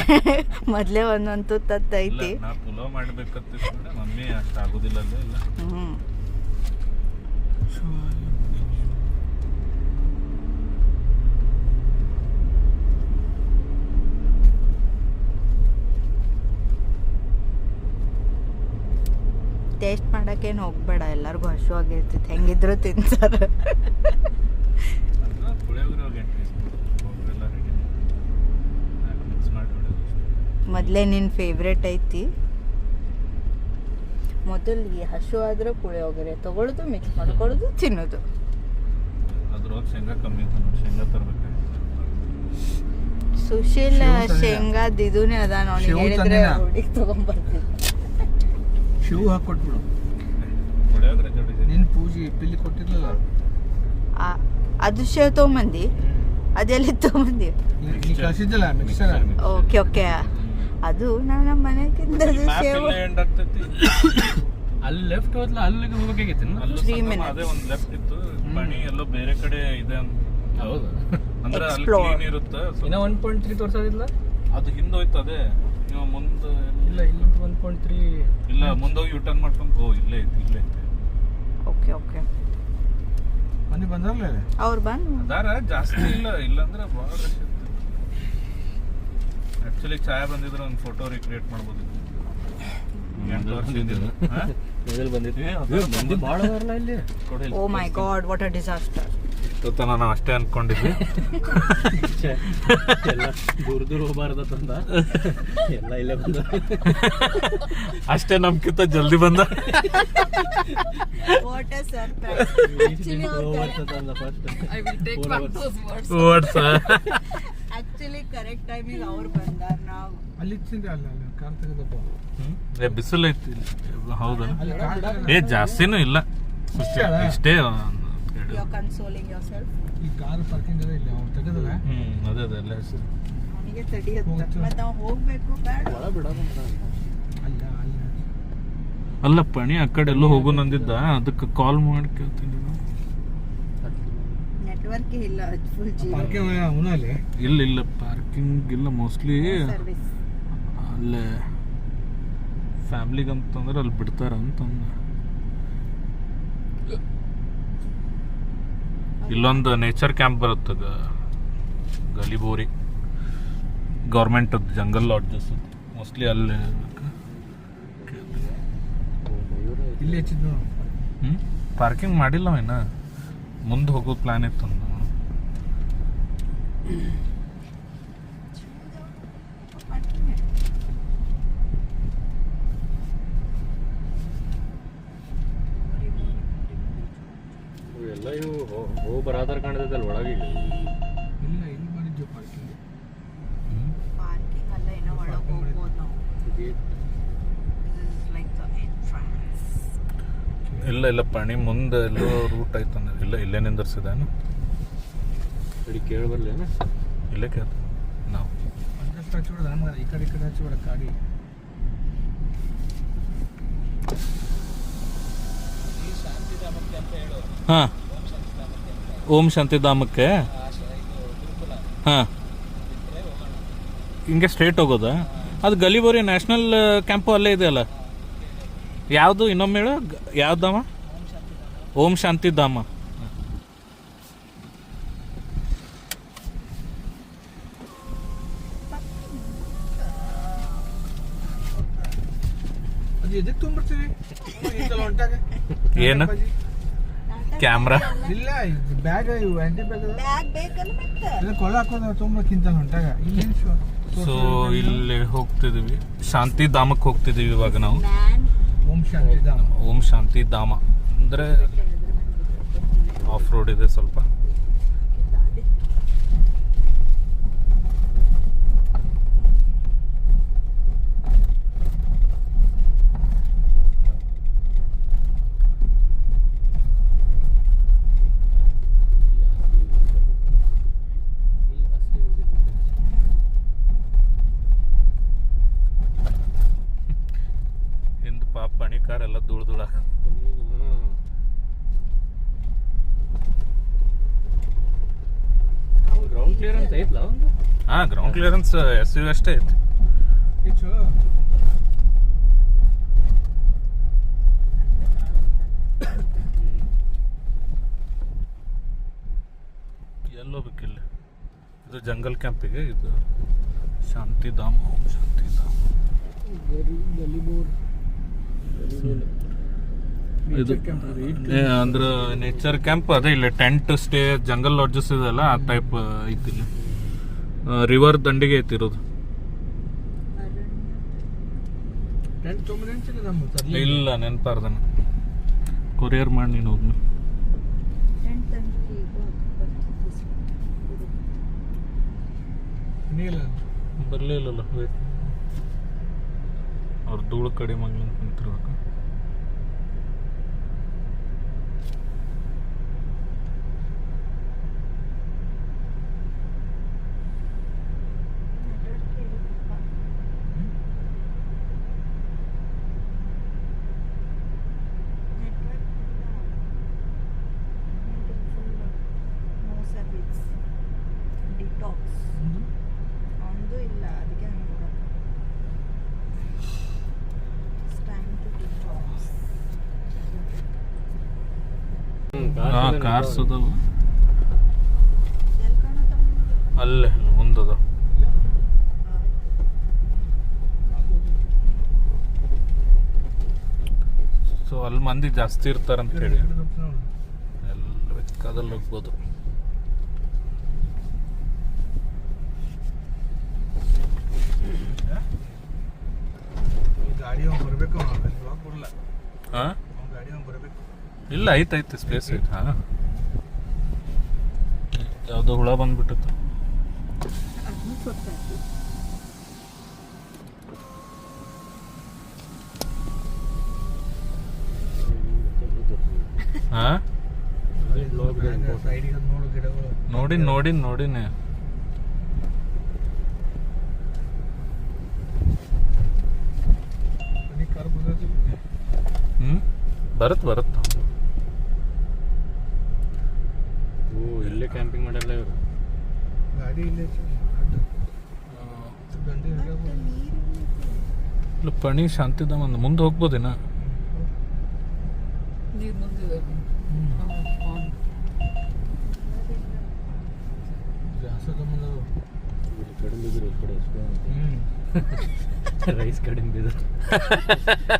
ಮೊದಲೇ ಒಂದೊಂದು ತುತ್ತೈತಿ. ನಾ ಪುಲಾವ್ ಮಾಡ್ಬೇಕಂತ ಮಮ್ಮಿ ಅಷ್ಟು ಆಗೋದಿಲ್ಲ ಅಲ್ಲೇ ಇಲ್ಲ. ಟೇಸ್ಟ್ ಮಾಡಕ್ಕೇನು ಹೋಗ್ಬೇಡ, ಎಲ್ಲರಿಗೂ ಹಸು ಆಗಿರ್ತೈತಿ, ಹೆಂಗಿದ್ರು ತಿಂತಾರೆ. ಮೊದಲೇ ನಿನ್ನ ಫೇವ್ರೇಟ್ ಐತಿ. ಮೊದಲು ಈ ಹಸು ಆದ್ರೆ ಪುಳಿಯೋಗರೆ ತಗೊಳ್ಳೋದು, ಮಿಕ್ಸ್ ಮಾಡ್ಕೊಳ್ಳೋದು, ತಿನ್ನೋದು. ಅದ್ರೊಳಗೆ ಶೇಂಗಾ ಕಮ್ಮಿ ಇತ್ತು ನೋಡಿ, ಶೇಂಗಾ ತರಬೇಕಾಗಿತ್ತು. ಸುಶೀಲ್ ಶೇಂಗಾದ ಇದೂನೇ ಅದ ನೋಡಿ, ಹೇಳಿದ್ರೆ ಹುಡುಗಿ ತಗೊಂಡ್ಬರ್ತಿದ್ದ. ಶಿವು ಹಾಕೊಟ್ಬಿಡು. ಪುಳಿಯೋಗರೆ ಜೋಡಿ ನಿನ್ನ ಪೂಜೆ ಪಿಲ್ಲಿ ಕೊಟ್ಟಿರ್ಲಿಲ್ಲ, ಅದು ಶೇವ್ ತೊಗೊಂಬಂದಿ, ಅದೆಲ್ಲಿ ತೊಗೊಂಬಂದಿ? ನೀ ಕಳಿಸಿದ್ದಲ್ಲ ಮಿಕ್ಸರ್. ಓಕೆ ಅದು ನಮ್ಮ ಮನೆಗಿಂದ ಶೇವ್. ಅಲ್ಲಿ ಲೆಫ್ಟ್ ಹೋದ್ಲ, ಅಲ್ಲಿಗೆ ಹೋಗ್ಬೇಕಾಗಿತ್ತು. ಅಲ್ಲೂ 3 minutes. ಅದೇ ಒಂದು ಲೆಫ್ಟ್ ಇತ್ತು, ಬಣಿ ಎಲ್ಲೋ ಬೇರೆ ಕಡೆ ಇದೆ ಅಂತ. ಹೌದು, ಅಂದ್ರೆ ಅಲ್ಲಿ Explore. ಕ್ಲೀನ್ ಇರುತ್ತೆ. ಇನ್ನ 1.3 ತೋರ್ಸೋದಿಲ್ಲ. ಅದು ಹಿಂದೋಯ್ತು. ಅದೇ ನೀವು ಮುಂದೆ ಇಲ್ಲ, ಇಲ್ಲಿ 1.3 ಇಲ್ಲ, ಮುಂದೋಗಿ ಯೂಟರ್ನ್ ಮಾಡ್ಕೊಂಡು ಇಲ್ಲೇ ಐತಿ. ಓಕೆ ಮನೆ ಬಂದ್ರಲ್ಲ ಅವ್ರು ಬಂದು ಅದಾರ ಜಾಸ್ತಿ ಇಲ್ಲ, ಇಲ್ಲಾಂದ್ರೆ ಭಾಳ ರಶ್ ಇತ್ತು. ಆ್ಯಕ್ಚುಲಿ ಛಾಯಾ ಬಂದಿದ್ರೆ ಒಂದು ಫೋಟೋ ರಿಕ್ರಿಯೇಟ್ ಮಾಡ್ಬೋದು. ಮೊದಲು ಬಂದಿದ್ವಿ ಮಂದಿ ಭಾಳ ಅದಾರಲ್ಲ ಇಲ್ಲಿ. ಓ ಮೈ ಗಾಡ್, ವಾಟ್ ಅ ಡಿಸಾಸ್ಟರ್. ಇಷ್ಟೊತ್ತನ ನಾವು ಅಷ್ಟೇ ಅನ್ಕೊಂಡಿದ್ವಿ. ಎಲ್ಲ ದೂರ ದೂರ ಹೋಗಬಾರ್ದಂದ ಎಲ್ಲ ಇಲ್ಲೇ ಬಂದ. ಅಷ್ಟೇ ನಮ್ಗಿಂತ ಜಲ್ದಿ ಬಂದ. What a surprise. I will take back those words. Actually correct ಟೈಮಿಗೆ ಅವ್ರು ಬಂದಾರ. ನಾವು ಅಲ್ಲಿ ಇಚ್ಚಿಂದ ಅಲ್ಲ ಅಲ್ಲಿ ಕಾರ್ ತೆಗೆದಪ್ಪ. ಬಿಸಿಲು ಐತಿ ಹೌದಾ? ಅಲ್ಲಿ ಕಾರ್ ತೆಗೆದ- ಏ ಜಾಸ್ತಿನೂ ಇಲ್ಲ, ಇಷ್ಟೇ. You are consoling yourself. ಈ ಕಾರ್ ಪಾರ್ಕಿಂಗ್ ಅದ ಇಲ್ಲಿ ಅವ್ರು ತೆಗೆದಲ್ಲ. ಅದೇ ಎಲ್ಲ ಹೆಸರು. ಅವನಿಗೆ ತಡಿಯುತ್ತೆ ಮತ್ತೆ ನಾವು ಹೋಗ್ಬೇಕು ಬೇಡ. ಒಳ ಬಿಡೋದು ಅಲ್ಲ ಅಲ್ಲಿ ಅಲ್ಲ ಪಣಿ ಆ ಕಡೆ ಎಲ್ಲೋ ಹೋಗು ನಂದಿದ್ದ, ಅದಕ್ಕೆ ಕಾಲ್ ಮಾಡಿ ಕೇಳ್ತೀನಿ. ನೆಟ್ವರ್ಕ್ ಇಲ್ಲ, ಫುಲ್ ಜೀರೋ ಪಾರ್ಕಿಂಗ್ ಅವನ ಅಲ್ಲಿ ಇಲ್ಲ ಪಾರ್ಕಿಂಗ್ ಇಲ್ಲ ಮೋಸ್ಟ್ಲಿ. ಸರ್ವಿಸ್. ಅಲ್ಲೇ ಫ್ಯಾಮ್ಲಿಗೆ ಅಂತಂದ್ರೆ ಅಲ್ಲಿ ಬಿಡ್ತಾರ ಅಂತಂದ. ಇಲ್ಲೊಂದು ನೇಚರ್ ಕ್ಯಾಂಪ್ ಬರುತ್ತೆ ಗಲಿಬೋರಿ, ಗೌರ್ಮೆಂಟ್ ಜಂಗಲ್ ಲಾಡ್ಜಸ್ ಮೋಸ್ಟ್ಲಿ ಅಲ್ಲಿ. ಇಲ್ಲಿ ಹೆಚ್ಚಿದ್ದು ಪಾರ್ಕಿಂಗ್ ಮಾಡಿಲ್ಲ ಇನ್ನ, ಮುಂದೆ ಹೋಗೋ ಪ್ಲಾನ್ ಇತ್ತು. ಎಲ್ಲ ಇವು ಹೋಗಿ ಬರಾದಾರ ಕಾಣಿದಲ್ಲ ಒಳಗೆ. ಇಲ್ಲ ಇಲ್ಲಿ ಮಾಡಿದ್ದು ಪಾರ್ಕಿಂಗ್. ಪಾರ್ಕಿಂಗ್ ಅಲ್ಲ, ಏನೋ ಒಳಗೆ ಹೋಗ್ಬೋದು ನಾವು. This is like the entrance. ಇಲ್ಲ ಪಣಿ ಮುಂದೆ ಎಲ್ಲೋ ರೂಟ್ ಐತಂದ್ರೆ ಇಲ್ಲೇ ನಿಂದಿರ್ಸಿದಾನು. ಅಡಿ ಕೇಳಿ ಬರ್ಲೇನ? ಇಲ್ಲೇ ಕೇಳ ನಾವು ಅದಷ್ಟು ಹಚ್ಚಿಬಿಡೋದು ನಮ್ಗೆ, ಈ ಕಡೆ ಹಚ್ಚಿಬಿಡ ಗಾಡಿ. ಹಾಂ ಓಂ ಶಾಂತಿಧಾಮಕ್ಕೆ. ಹಾಂ ಹಿಂಗೆ ಸ್ಟ್ರೇಟ್ ಹೋಗೋದಾ? ಅದು ಗಲಿಬೋರಿ ನ್ಯಾಷನಲ್ ಕ್ಯಾಂಪು ಅಲ್ಲೇ ಇದೆಯಲ್ಲ. ಯಾವುದು ಇನ್ನೊಮ್ಮೆ ಹೇಳು, ಯಾವ್ದಮ್ಮ? ಓಂ ಶಾಂತಿಧಾಮ. ಅದು ಎದಕ್ಕೆ ತೊಗೊಂಡ್ಬರ್ತೀವಿ ಹೊಂಟಾಗ? ಏನು ಕ್ಯಾಮ್ರಾ? ಇಲ್ಲ ಬ್ಯಾಗ್, ಇವು ಆಂಟಿ ಬ್ಯಾಗ್ ಬ್ಯಾಗ್ ಬೇಕಲ್ಲ ಮತ್ತೆ. ಇಲ್ಲ ಕೊಳ ಹಾಕೋದು ತೊಗೊಂಬಕ್ಕಿಂತ ಹೊಂಟಾಗ ಇಲ್ಲೇನು ಸೊ ಇಲ್ಲಿ ಹೋಗ್ತಿದೀವಿ, ಶಾಂತಿಧಾಮಕ್ಕೆ ಹೋಗ್ತಿದೀವಿ ಇವಾಗ ನಾವು. ಮ್ಯಾನ್ ಓಂ ಶಾಂತಿಧಾಮ. ಓಂ ಶಾಂತಿಧಾಮ ಅಂದರೆ ಆಫ್ ರೋಡ್ ಇದೆ ಸ್ವಲ್ಪ. ಹಿಂದೆ ಪಾಪ ಪಣಿಕಾರೆಲ್ಲ ಧೂಳು ಗ್ರೌಂಡ್ ಕ್ಲಿಯರೆನ್ಸ್ ಐತ್ಲ ಒಂದು? ಹಾಂ ಗ್ರೌಂಡ್ ಕ್ಲಿಯರೆನ್ಸ್ SUV ಅಷ್ಟೇ ಐತಿ. ಚಲೋ ಎಲ್ಲೋಗ್ಬೇಕಿಲ್ಲ, ಇದು ಜಂಗಲ್ ಕ್ಯಾಂಪಿಗೆ, ಇದು ಶಾಂತಿಧಾಮ. ಓಂ ಶಾಂತಿಧಾಮ ಇದು ಅಂದ್ರೆ ನೇಚರ್ ಕ್ಯಾಂಪ್ ಅದೇ. ಇಲ್ಲ ಟೆಂಟ್ ಸ್ಟೇ, ಜಂಗಲ್ ಲಾಡ್ಜಸ್ ಇದೆಲ್ಲ ಆ ಟೈಪ್ ಐತಿ. ಇಲ್ಲಿ ರಿವರ್ ದಂಡಿಗೆ ಐತಿರೋದು. ಟೆಂಟ್ ತೊಗೊಂಬಂದಿಲ್ಲ ನಮ್ಮ ಇಲ್ಲ ನೆನಪಾರ್ದನ, ಕೊರಿಯರ್ ಮಾಡಿ ನೀನು ಹೋಗ್ನಿ. ನೀಲ್ಲ ಬರಲಿಲ್ಲಲ್ಲ, ಅವ್ರು ಧೂಳು ಕಡಿಮೆ ಆಗಲಿ ಅಂತ ನಿಂತಿರ್ಬೇಕು. ಕಾರ್ಸ್ ಅದಾವ ಅಲ್ಲೇ ಮುಂದದ. ಅಲ್ಲಿ ಮಂದಿ ಜಾಸ್ತಿ ಇರ್ತಾರಂತ ಹೇಳಿ ಎಲ್ಲ ಬೇಕಾದಲ್ಲಿ ಹೋಗ್ಬೋದು. ಗಾಡಿ ಬರ್ಬೇಕು ಬರಲ್ಲ. ಹಾಂ ಗಾಡಿ ಬರ್ಬೇಕು. ಇಲ್ಲ ಐತೆ ಸ್ಪೇಸ್ ಐತೆ. ಹಾಂ ಯಾವುದೋ ಹುಳ ಬಂದ್ಬಿಟ್ಟಿತ್ತು. ಅದನ್ನು ಗೊತ್ತಾಯ್ತು. ಹಾಂ ಸೈಡಿಗೆ ನೋಡು ಗಿಡಗಳು. ನೋಡಿನಿ ಕಾರ್ ಬರ್ತೈತಿ. ಬರುತ್ತೆ ಓ ಇಲ್ಲೇ ಕ್ಯಾಂಪಿಂಗ್ ಮಾಡಲ್ಲ ಇವರು. ಗಾಡಿ ಇಲ್ಲೇ ಗಂಟೆ ಇಲ್ಲ ಪಣಿ ಶಾಂತಿಧಾಮ ಅಂದ ಮುಂದೆ ಹೋಗ್ಬೋದೇನಾ? ನೀರು ಮುಂದಿದೆ. ಕಡಿಮೆ ಬಿದ್ರು ಈ ಕಡೆ ರೈಸ್ ಕಡಿಮೆ ಬಿದ್ರು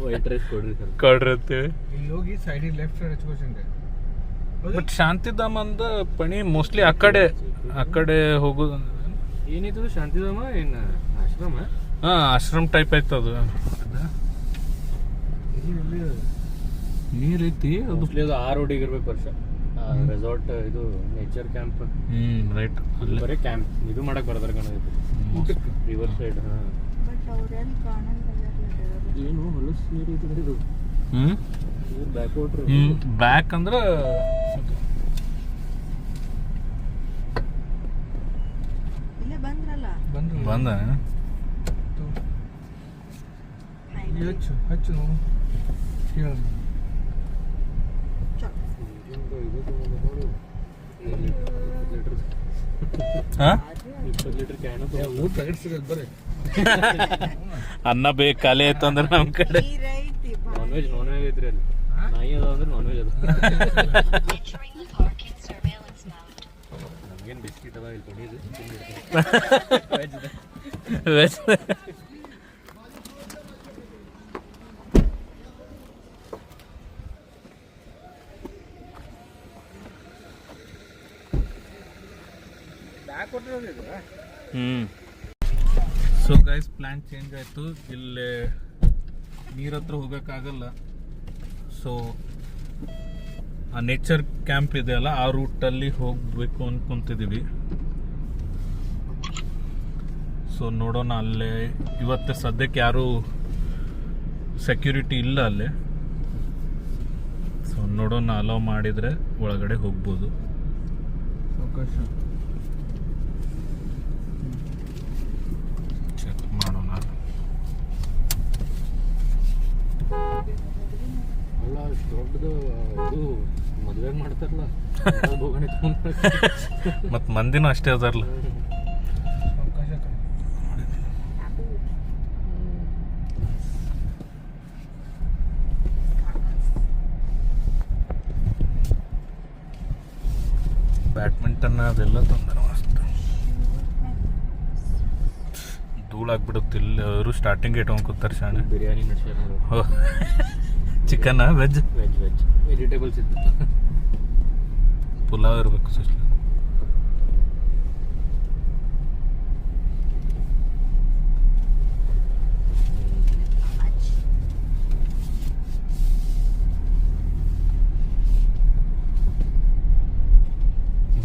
ವೈಟ್ ರೈಸ್ ಕೊಡ್ರಿ ಅಂತೇಳಿ ಇಲ್ಲಿ ಹೋಗಿ ಸೈಡಿಗೆ ಲೆಫ್ಟ್ ಸೈಡ್ ಹಚ್ಕೋಸಂದೆ. ಬಟ್ ಶಾಂತಿಧಾಮ ಅಂದ ಪಣಿ ಮೋಸ್ಟ್ಲಿ ಆ ಕಡೆ ಹೋಗೋದು. ಏನಿತ್ತು ಶಾಂತಿಧಾಮ ಏನು ಆಶ್ರಮ? ಹಾಂ ಆಶ್ರಮ್ ಟೈಪ್ ಐತೆ ಅದು. ನೀರೈತಿ ಅದು. ಮೋಸ್ಟ್ಲಿ ಅದು ಆ ರೋಡಿಗೆ ಇರ್ಬೇಕು ವರ್ಷ. ರೆಸಾರ್ಟ್ ಇದು ನೇಚರ್ ಕ್ಯಾಂಪ್. ರೈಟ್. ಅಲ್ಲಿ ಬರೀ ಕ್ಯಾಂಪ್ ಇದು ಮಾಡಕ್ ಬರ್ತಾರೆ ಕಾಣೋದು ರಿವರ್ ಸೈಡ್. ಹಾಂ ಬಟ್ ಅವ್ರೆಲ್ಲಿ ಕಾಣಲ್ಲ. ಏನು ಹೊಲಸು ನೀರು ಇದು ನೀರು ಬ್ಯಾಕ್ ವಾಟ್ರ್. ಬ್ಯಾಕ್ ಅಂದ್ರೆ ಇಲ್ಲೇ ಬಂದ್ರಲ್ಲ. ಬಂದ ಹಚ್ಚು ನೋಡು ಹೇಳು. ಹಾಂ 20 ಲೀಟರ್ ಕ್ಯಾನ್ ಊಟ ಇಡ್ಸಿರೋದು ಬರ್ರಿ. ಅನ್ನ ಬೇಕು ಖಾಲಿ ಆಯ್ತು ಅಂದ್ರೆ ನಮ್ಮ ಕಡೆ ನೀರೈತಿ. ನಾನ್ ವೆಜ್ ಐತ್ರಿ ಅಲ್ಲಿ. ನಾಯಿ ಅದ ಅಂದ್ರೆ ನಾನ್ ವೆಜ್ ಅದ. ನಮಗೇನು ಬಿಸ್ಕಿಟ್ ಅದ ಇಲ್ಲಿ ಪಡೀದು veg. So guys plan change ಆಯಿತು. ಇಲ್ಲಿ ನೀರ ಹತ್ರ ಹೋಗೋಕ್ಕಾಗಲ್ಲ. ಸೊ ಆ ನೇಚರ್ ಕ್ಯಾಂಪ್ ಇದೆಯಲ್ಲ ಆ ರೂಟಲ್ಲಿ ಹೋಗಬೇಕು ಅಂದ್ಕೊತಿದ್ದೀವಿ. ಸೊ ನೋಡೋಣ. ಅಲ್ಲೇ ಇವತ್ತೇ ಸದ್ಯಕ್ಕೆ ಯಾರೂ ಸೆಕ್ಯೂರಿಟಿ ಇಲ್ಲ ಅಲ್ಲೇ. ಸೊ ನೋಡೋಣ, ಅಲೋ ಮಾಡಿದರೆ ಒಳಗಡೆ ಹೋಗ್ಬೋದು. ಅವಕಾಶ ಚೆಕ್ ಮಾಡೋಣ. ಅಲ್ಲ ಅಷ್ಟು ದೊಡ್ಡದು ಇದು ಮದುವೆ ಮಾಡ್ತಾರಲ್ಲ ಬೋಗಣಿ ಮತ್ತು ಮಂದಿನೂ ಅಷ್ಟೇ ಅದಾರಲ್ಲ. ಅವಕಾಶ ಬ್ಯಾಡ್ಮಿಂಟನ್ ಅದೆಲ್ಲ ತೊಂದರೆ ಮಸ್ತ್ ಧೂಳಾಗ್ಬಿಡುತ್ತೆ. ಇಲ್ಲಿ ಅವರು ಸ್ಟಾರ್ಟಿಂಗ್ ಇಟ್ಕೊಂಡು ಕೂತಾರೆ ಶಾಣೆ. ಬಿರಿಯಾನಿ ನಡ್ಸ್ಯಾರ ನೋಡು. ಚಿಕನ್ ವೆಜ್ ವೆಜಿಟೇಬಲ್ಸ್ ಇತ್ತು. ಪುಲಾವ್ ಇರಬೇಕು ಸುಸ್ಲ.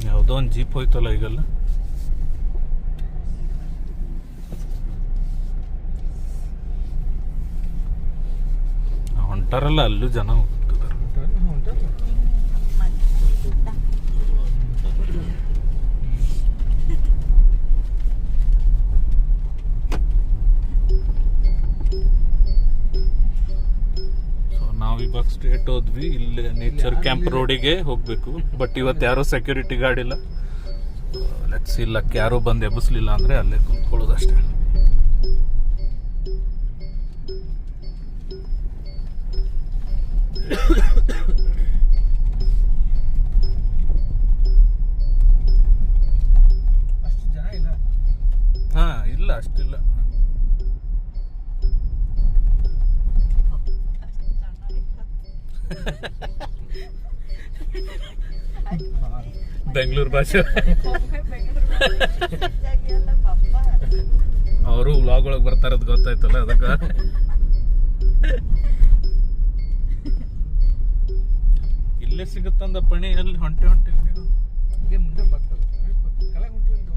ಯಾವುದೋ ಒಂದು ಜೀಪ್ ಹೋಯ್ತಲ್ಲ ಈಗಲ್ಲ. ಹೊಂಟಾರಲ್ಲ ಅಲ್ಲೂ ಜನ ಹೋಗ್ತಿದ್ದಾರೆ. ಸೊ ನಾವಿವಾಗ ಸ್ಟ್ರೇಟ್ ಹೋದ್ವಿ. ಇಲ್ಲಿ ನೇಚರ್ ಕ್ಯಾಂಪ್ ರೋಡಿಗೆ ಹೋಗ್ಬೇಕು. ಬಟ್ ಇವತ್ತು ಯಾರೋ ಸೆಕ್ಯೂರಿಟಿ ಗಾರ್ಡ್ ಇಲ್ಲ. ಲೆಟ್ಸ್ ಇಲ್ಲಕ್ಕೆ ಯಾರೋ ಬಂದು ಎಬ್ಬಿಸ್ಲಿಲ್ಲ ಅಂದರೆ ಅಲ್ಲೇ ಕುತ್ಕೊಳ್ಳೋದಷ್ಟೇ. ಅಷ್ಟು ಜನ ಇಲ್ಲ. ಹಾಂ ಇಲ್ಲ ಅಷ್ಟಿಲ್ಲ. ಬೆಂಗಳೂರು ಭಾಷೆ ಬೆಂಗಳೂರು ಪಪ್ಪ ಅವರು ವ್ಲಾಗ್ ಒಳಗೆ ಬರ್ತಾರದ್ ಗೊತ್ತಾಯ್ತಲ್ಲ ಅದಕ್ಕೆ. ಇಲ್ಲೇ ಸಿಗುತ್ತಂದ ಪಣಿ ಎಲ್ಲಿ ಹೊಂಟೆ ಇದೇ ಮುಂದೆ ಬರ್ತಲ್ಲ ಕೆಳಗೆ ಹೊಂಟಿವಲ್ಲ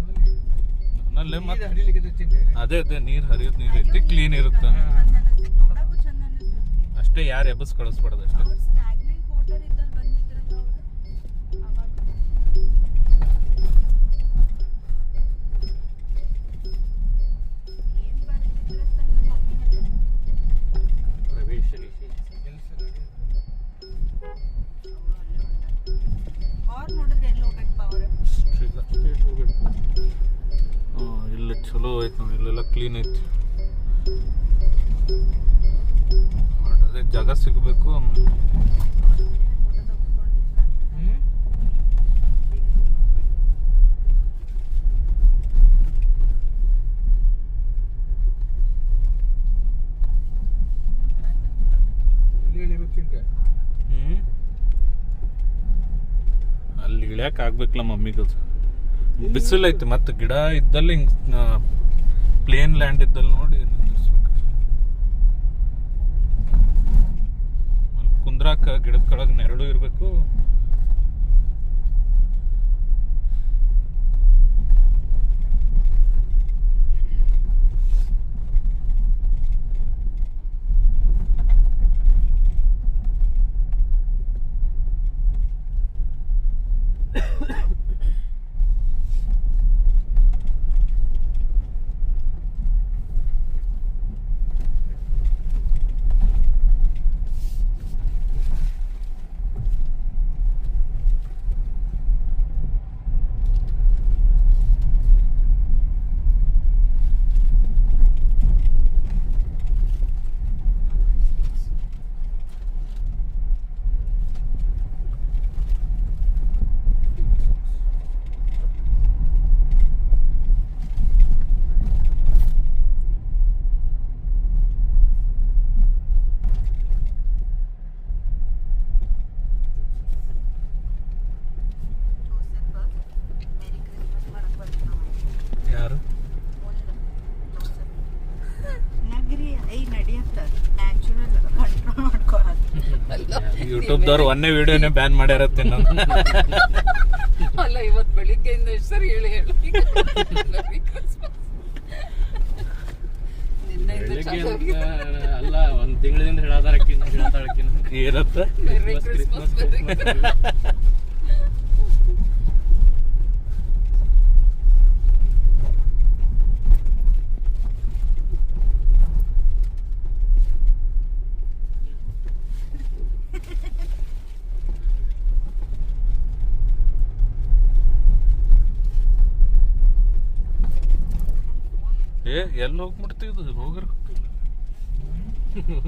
ನಲ್ಲೇ ಮತ್ತೆ ಹರಿಲಿಕ್ಕೆ ಚಿಂತೆ ಇಲ್ಲ. ಅದೇ ನೀರು ಹರಿಯೋದು ನೀರು ಐತಿ, ಕ್ಲೀನ್ ಇರುತ್ತೆ ನೋಡಕ್ಕೂ ಚಂದ ಅನಿಸ್ತೈತಿ. ಅಷ್ಟೇ. ಯಾರು ಎಬ್ಬಸ್ ಕಳಿಸ್ಬಾರ್ದು ಅಷ್ಟೇ. ಅವ್ರು ಸ್ಟಾಗ್ನೆಂಟ್ ವಾಟರ್ ಇದ್ದಲ್ಲಿ ಬಂದಿದ್ರಲ್ಲ ಅವರು ಅವಾಗ ಏನ್ ಬರ್ತಿದ್ರತ್ತ ನಿಮ್ಮ ಮಮ್ಮಿ ಪ್ರವೇಶ ಕೆಲ್ಸ ಗಾಡಿ. ಅವ್ರು ನೋಡಿದ್ರೆ ಎಲ್ಲಿ ಹೋಗ್ಬೇಕಪ್ಪ ಅವ್ರು ಇಲ್ಲ ಚಲೋ ಐತೆ ನೋಡಿ, ಇಲ್ಲೆಲ್ಲ ಕ್ಲೀನ್ ಐತಿ. ಅದೇ ಜಾಗ ಸಿಗಬೇಕು. ಇಲ್ಲಿ ಇಳಿಬೇಕು ಚಿಂತೆ. ಅಲ್ಲಿ ಇಳ್ಯಾಕ ಆಗ್ಬೇಕಲ್ಲ ಮಮ್ಮಿಗೆ. ಬಿಸಿಲು ಐತಿ, ಮತ್ತೆ ಗಿಡ ಇದ್ದಲ್ಲಿ ಹಿಂಗ್ ಪ್ಲೇನ್ ಲ್ಯಾಂಡ್ ಇದ್ದಲ್ಲಿ ನೋಡಿ ನಿಂದಿರ್ಸ್ಬೇಕು. ಕುಂದ್ರಾಕ ಗಿಡದ ಕೆಳಗೆ ನೆರಳು ಇರಬೇಕು. ಯಾರು ನಗರಿ ಐ ನಡಿಯತ್ತ ನ್ಯಾಚುರಲ್ ಕಂಟ್ರೋಲ್ ಮಾಡ್ಕೊಳ್ಳೋದು. ಯೂಟ್ಯೂಬ್ದವ್ರು ಒಂದೇ ವಿಡಿಯೋನೇ ಬ್ಯಾನ್ ಮಾಡ್ಯಾರತ್ತೆ ನಾನು. ಅಲ್ಲ ಇವತ್ತು ಬೆಳಿಗ್ಗೆಯಿಂದ ಎಷ್ಟು ಸರಿ ಹೇಳಿ ನಿನ್ನೆಯಿಂದ ಬೆಳಿಗ್ಗೆ ಚಾಲು ಅಂತ ಆಗಿದೆ. ಅಲ್ಲ, ಒಂದ್ ತಿಂಗಳಿಂದ ಹೇಳತಾಳಕ್ಕಿನ್ನ ಏನತ್ತ Merry Christmas, Merry Christmas. ಎಲ್ಲಿ ಹೋಗ್ಬಿಡ್ತಿದ್ದು ಹೋಗ್ರ.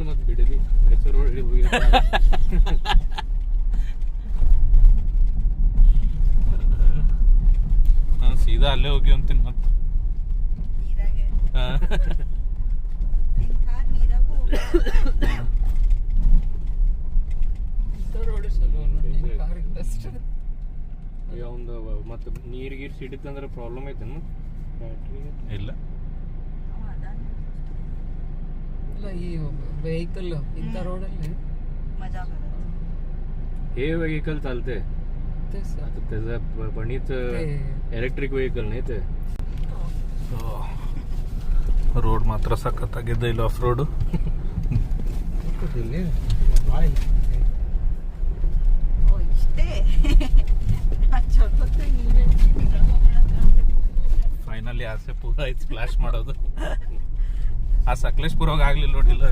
ಮತ್ತೆ ಬಿಡದಿ ಮೈಸೂರು ಹೋಗಿ ಸೀದಾ ಅಲ್ಲೇ ಹೋಗಿ ಅಂತೀನಿ ಮತ್ತೆ. ನೀರಾಗೆ ನಿನ್ ಕಾರ್ ನೀರಾಗೂ ರೋಡ್ ಚಲೋ ನೋಡಿ, ನಿನ್ ಕಾರಿಗೆ ಬೆಸ್ಟ್. ಒಂದು ಮತ್ತೆ ನೀರ್ ಗೀರ್ ಸಿಡಿತಂದ್ರೆ ಪ್ರಾಬ್ಲಮ್ ಐತೇನು ಬ್ಯಾಟ್ರಿಗೆ? ಇಲ್ಲ ಅಲ್ಲ ಈ ವೆಹಿಕಲ್ ಇಂಥ ರೋಡಲ್ಲಿ मजा बरं. हे व्हेकल चालते तेच आता त्याचं पणीच ಎಲೆಕ್ಟ್ರಿಕ್ ವೆಹಿಕಲ್ ಐತೆ. ರೋಡ್ ಮಾತ್ರ ಸಖತ್ತಾಗಿದೆ ಇಲ್ಲಿ ಆಫ್ ರೋಡು. ಇಲ್ಲಿ ಭಾಳ ಓ ಇಷ್ಟೇ ಚಲೋತ್ತು ನೀವೇ ಫೈನಲಿ ಆಸೆ ಪೂರ ಐತೆ ಸ್ಪ್ಲಾಶ್ ಮಾಡೋದು. ಆ ಸಕಲೇಶ್ಪುರ ಹೋಗಿ ಆಗ್ಲಿಲ್ಲ ನೋಡಿಲ್ಲ.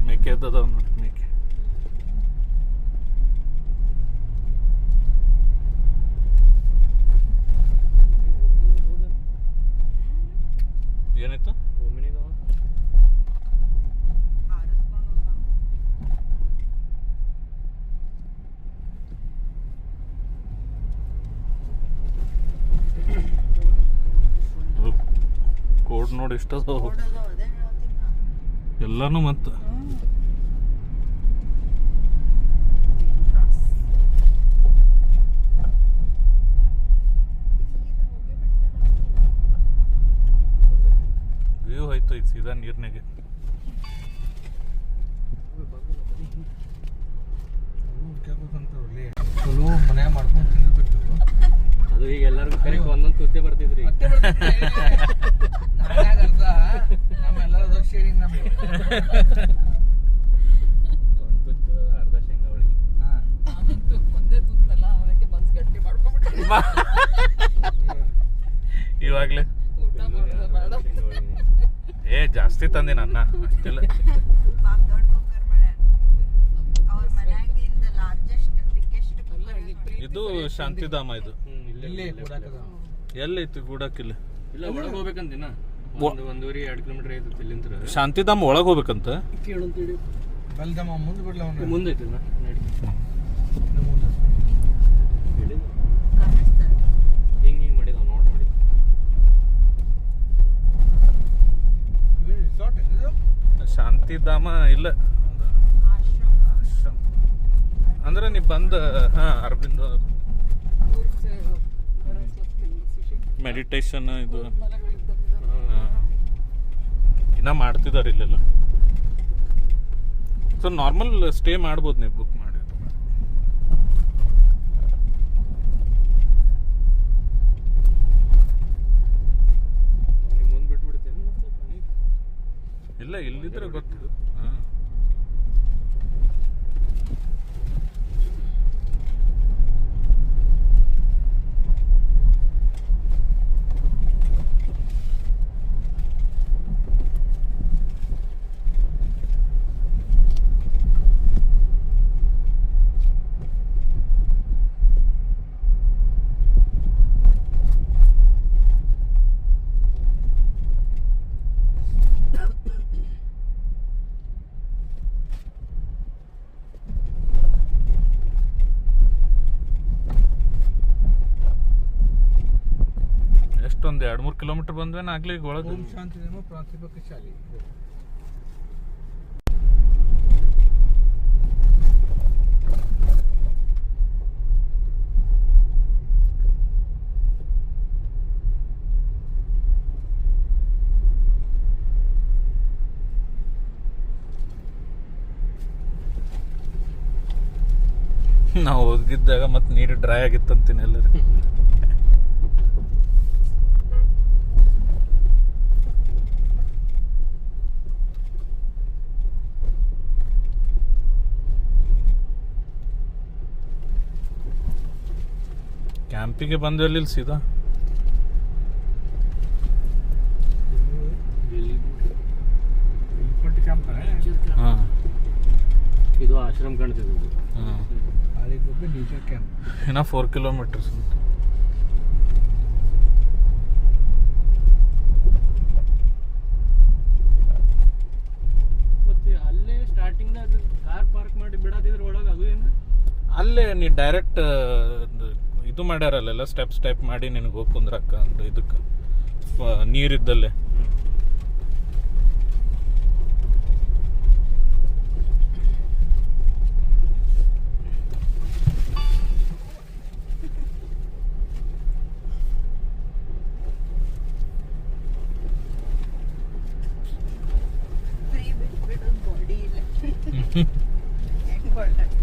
ಮೇಕೆ ಅದಾವ ನೋಡಿ, ಮೇಕೆ. ಏನಾಯ್ತು? ಕೋಡ್ ನೋಡಿ ಇಷ್ಟ ಅದಾವ ನೋಡೋದು ಅದೇ ಹೇಳ್ತೀನಿ ನಾ. ಎಲ್ಲಾನು ಮತ್ತು Dangerous. ನೀರು ಹೋಗೇ ಬಿಡ್ತಲ್ಲ. ವ್ಯೂ ಆಯ್ತು ಈಗ ಸೀದಾ ನೀರ್ನಾಗೆ. ಚಲೋ ಮನ್ಯಾಗ ಮಾಡ್ಕೊಂಡು ತಿನ್ಬೇಕು. ಅದು ಈಗ ಎಲ್ಲರಿಗೂ ಕರೆಕ್ಟ್ ಒಂದೊಂದು ತುದ್ದೆ ಬರ್ತಿದ್ರಿ. ನಾನ್ಯಾಗ ಅರ್ಧ ನಮ್ಮೆಲ್ಲರ ಶೇರಿಂಗ್ ನಮ್ಗೆ. ಒಂದು ತುತ್ತು ಅರ್ಧ ಶೇಂಗಾ ಹೋಳಿಗೆ. ನಾನಂತೂ ಒಂದೇ ತುತ್ತಲ್ಲ ಅದಕ್ಕೆ ಮನ್ಸು ಗಟ್ಟಿ ಮಾಡ್ಕೊಂಡ್ಬಿಟ್ಟೆ. ಇವಾಗ್ಲೇ ಊಟ ಮಾಡೋದು ಬೇಡ. ಶೇಂಗಾ ಹೋಳಿಗೆ. ಜಾಸ್ತಿ ತಂದೆ ನನ್ನ ಅಷ್ಟಿಲ್ಲ. ಪಾಪ ದೊಡ್ಡ ಕುಕ್ಕರ್ ಮಾಡ್ಯಾರ. ಅವ್ರ ಮನ್ಯಾಗಿಂದ ಲಾರ್ಜೆಸ್ಟ್ ಬಿಗ್ಗೆಸ್ಟ್ ಅಲ್ಲ, ಈ ಪ್ರೀತಿ ಇದು ಶಾಂತಿಧಾಮ ಇದು ಇಲ್ಲೇ ಕೂಡಾಕದ. ಎಲ್ಲೈತಿ ಗೂಡಕ್ಕಿಲ್ಲ. ಇಲ್ಲ ಒಳಗೆ ಹೋಗ್ಬೇಕಂತಿನ ಒಂದೂವರೆ 2 ಕಿಲೋಮೀಟರ್ ಐತಿ ಇಲ್ಲಿಂತ್ರ. ಶಾಂತಿಧಾಮ ಒಳಗೆ ಹೋಗ್ಬೇಕಂತ. ಕೇಳಂತೇಳಿ ಬಲ್ದಮ್ಮ ಮುಂದೆ ಬಿಡ್ಲ ಅವ್ನ ಮುಂದೆ ಐತಿ ನಡಿ. ಮುಂದೆ ಹೇಳಿದ ಕಾಣಿಸ್ತಾರೆ. ಹಿಂಗೆ ಮಾಡಿದ ನೋಡಿ ಮಾಡಿದ. ಇವೇನು ರಿಸಾರ್ಟ್ ಇದು? ಶಾಂತಿಧಾಮ ಇಲ್ಲ ಆಶ್ರಮ. ಆಶ್ರಮ. ಅಂದ್ರೆ ನೀವು ಬಂದ ಅರವಿಂದ ಊರ್ಸೆ ಬರೋ ಸ್ವತ್ತಿಲ್ಲ ಸುಶಿ. ಮೆಡಿಟೇಷನ್ ಇದು ಮನೆಗಳಿದ್ದಂಗೆ. ಇನ್ನ ಮಾಡ್ತಿದಾರೆ ಇಲ್ಲೆಲ್ಲ. ಸೊ ನಾರ್ಮಲ್ ಸ್ಟೇ ಮಾಡ್ಬೋದು ನೀವು ಬುಕ್ ಮಾಡಿ. ನೀವು ಮುಂದೆ ಬಿಟ್ಬಿಡ್ತೇನೆ ಮತ್ತೆ ಮನೆ. ಇಲ್ಲ ಇಲ್ಲಿದ್ರೆ ಗೊತ್ತಿದ್ದು. ಹಾಂ ಎಷ್ಟೊಂದು 2-3 ಕಿಲೋಮೀಟರ್ ಬಂದ್ವೇನ ಆಗ್ಲಿ ಈಗ ಒಳಗೆ. ಓಂ ಶಾಂತಿಧಾಮ ಪ್ರಾಥಮಿಕ ಶಾಲೆ. ನಾವು ಹೋಗಿದ್ದಾಗ ಮತ್ತೆ ನೀರು ಡ್ರೈ ಆಗಿತ್ತಂತೀನಿ ಎಲ್ಲರೂ. ಕ್ಯಾಂಪಿಗೆ ಬಂದ್ವಲ್ಲಿ ಇಲ್ಲಿ ಸೀದಾ. ಎಲಿಫೆಂಟ್ ಕ್ಯಾಂಪ್ ಹಾಂ ಇದು ಆಶ್ರಮ ಕಾಣ್ತಿದ್ದು. ಹಾಂ ಆಳಿಗೊಬ್ಬೆ ನೇಚರ್ ಕ್ಯಾಂಪ್. ಇನ್ನ 4 ಕಿಲೋಮೀಟರ್ಸ್ ಅಂತ. ಮತ್ತೆ ಅಲ್ಲೇ ಸ್ಟಾರ್ಟಿಂಗ್ನಾಗ ಕಾರ್ ಪಾರ್ಕ್ ಮಾಡಿ ಬಿಡೋದಿದ್ರ ಒಳಗೆ ಅದು ಏನು ಅಲ್ಲೇ ನೀ ಡೈರೆಕ್ಟ್ ಇದು ಮಾಡ್ಯಾರಲ್ಲ ಸ್ಟೆಪ್ಸ್ ಟೈಪ್ ಮಾಡಿ ನಿನಗೆ ಹೋಗಿ ಕುಂದ್ರಕ್ಕ ಅಂತ ಇದಕ್ಕೆ ನೀರಿದ್ದಲ್ಲೇ. ಫ್ರೀ ಬಿಟ್ಬಿಡೋದು ಬಾಡಿ ಇಲ್ಲ. ಹೆಂಗ್ ಹೊರ್ಟಾಗ್ತದೆ?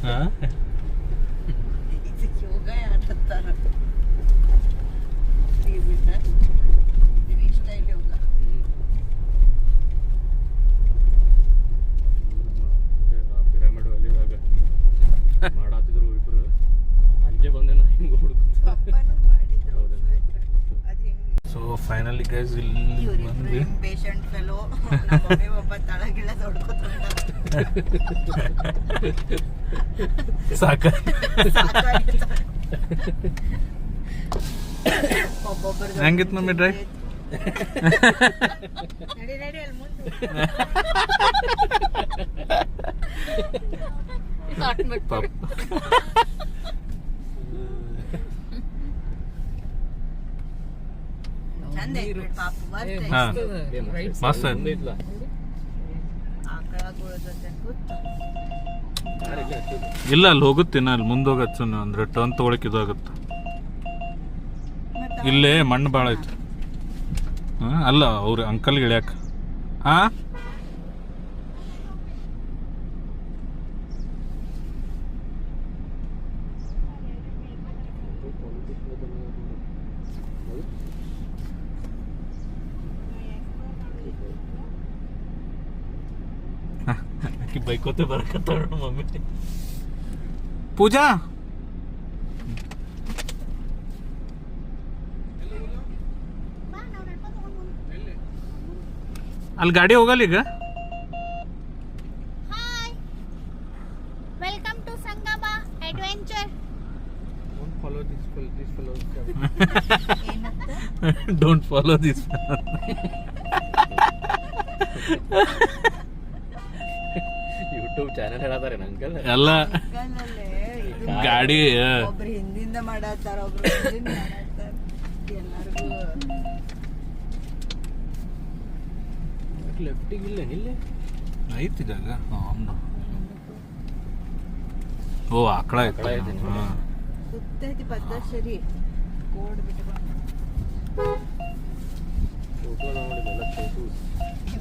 ಹಾಂ ಇದಕ್ಕೆ ಯೋಗ ಯಾರು ಹತ್ತಾರ? ಫ್ರೀ ಬಿಟ್ಟ ಫ್ರೀ ಸ್ಟೈಲ್ ಯೋಗ. ಪಿರಮಿಡ್ ವ್ಯಾಲಿದಾಗ ಮಾಡಾತಿದ್ರು ಇಬ್ರು. ಅಂಜೆ ಬಂದೆ ನಾ ಹಿಂಗೆ ಹುಡುಗ. ಪಪ್ಪನೂ ಮಾಡಿದ್ರು. ಹೌದಾ? ಅದು ಹೆಂಗೆ ಸೊ ಫೈನಲಿ ಗೈಸ್ ಇಲ್ಲಿ ಬಂದ್ವಿ. ಪೇಷಂಟ್ ಫೆಲೋ ನಮ್ಮ ಮಮ್ಮಿ ಒಬ್ಬ ತಳಗಿಳ ದೊಡ್ಕೋತ ಸಾಕ ಒಬ್ಬೊಬ್ಬರು ಹೆಂಗಿತ್ತು ಮಮ್ಮಿ ಡ್ರೈವ್? ನಡಿ ನಡಿ ಅಲ್ಲಿ ಮುಂದೆ ಹಾಕ್ಬೇಕು. ಚಂದ ಐತಿ ಬಿಡ್ ಪಾಪ ವರ್ತ್ ಹಾ. ಐತಿ. ಮಸ್ತ್ ಐತಿ. ಮುಂದೆ ಇತ್ಲ ಆಕಳಗಳ ಜೊತೆ ಕೂತು ಇಲ್ಲ ಅಲ್ಲಿ ಹೋಗುತ್ತೇನ ಅಲ್ಲಿ ಮುಂದೆ ಹೋಗಚ್ಚು ಅಂದ್ರೆ ಟರ್ನ್ ತೊಗೊಳಕ್ ಇದಾಗುತ್ತೆ. ಮತ್ತ ಇಲ್ಲೇ ಮಣ್ಣು ಭಾಳ ಐತಿ. ಅಲ್ಲ ಅವ್ರ ಅಂಕಲ್ಗೆ ಇಳ್ಯಾಕ. ಹಾ ಬೈಕೋತೆ ಬರಕತ್ತಾಳ ಮಮ್ಮಿ. ಪೂಜಾ ಅಲ್ಲಿ ಗಾಡಿ ಹೋಗಲ್ಲ ಈಗ. Hi, welcome to Sangama Adventure. Don't follow this fellow. ಏನಂತ don't follow this. YouTube channel ಹೇಳತಾರೆ ಅಂಕಲ್. ಎಲ್ಲ ಅಂಕಲಲ್ಲೇ ಇದು ಗಾಡಿ ಒಬ್ರು ಹಿಂದಿಂದ ಮಾಡತ್ತಾರ, ಒಬ್ರು ಹಿಂದಿಂದ ಮಾಡತ್ತಾರ. ಎಲ್ಲರಿಗೂ ಲೆಫ್ಟಿಗೆ ಇಲ್ಲ ನಿಲ್ಲೆ ಐತಿ ಜಾಗ. ಓ ಆಕಳ ಆಕಳ ಐತಿ. ಸುತ್ತೈತಿ ಪದ್ಮಶ್ರೀ ಕೋಡ್ ಬಿಟ್ಕೊಂಡು ಫೋಟೋ ನೋಡಿದೆಲ್ಲ ಫೋಟೋ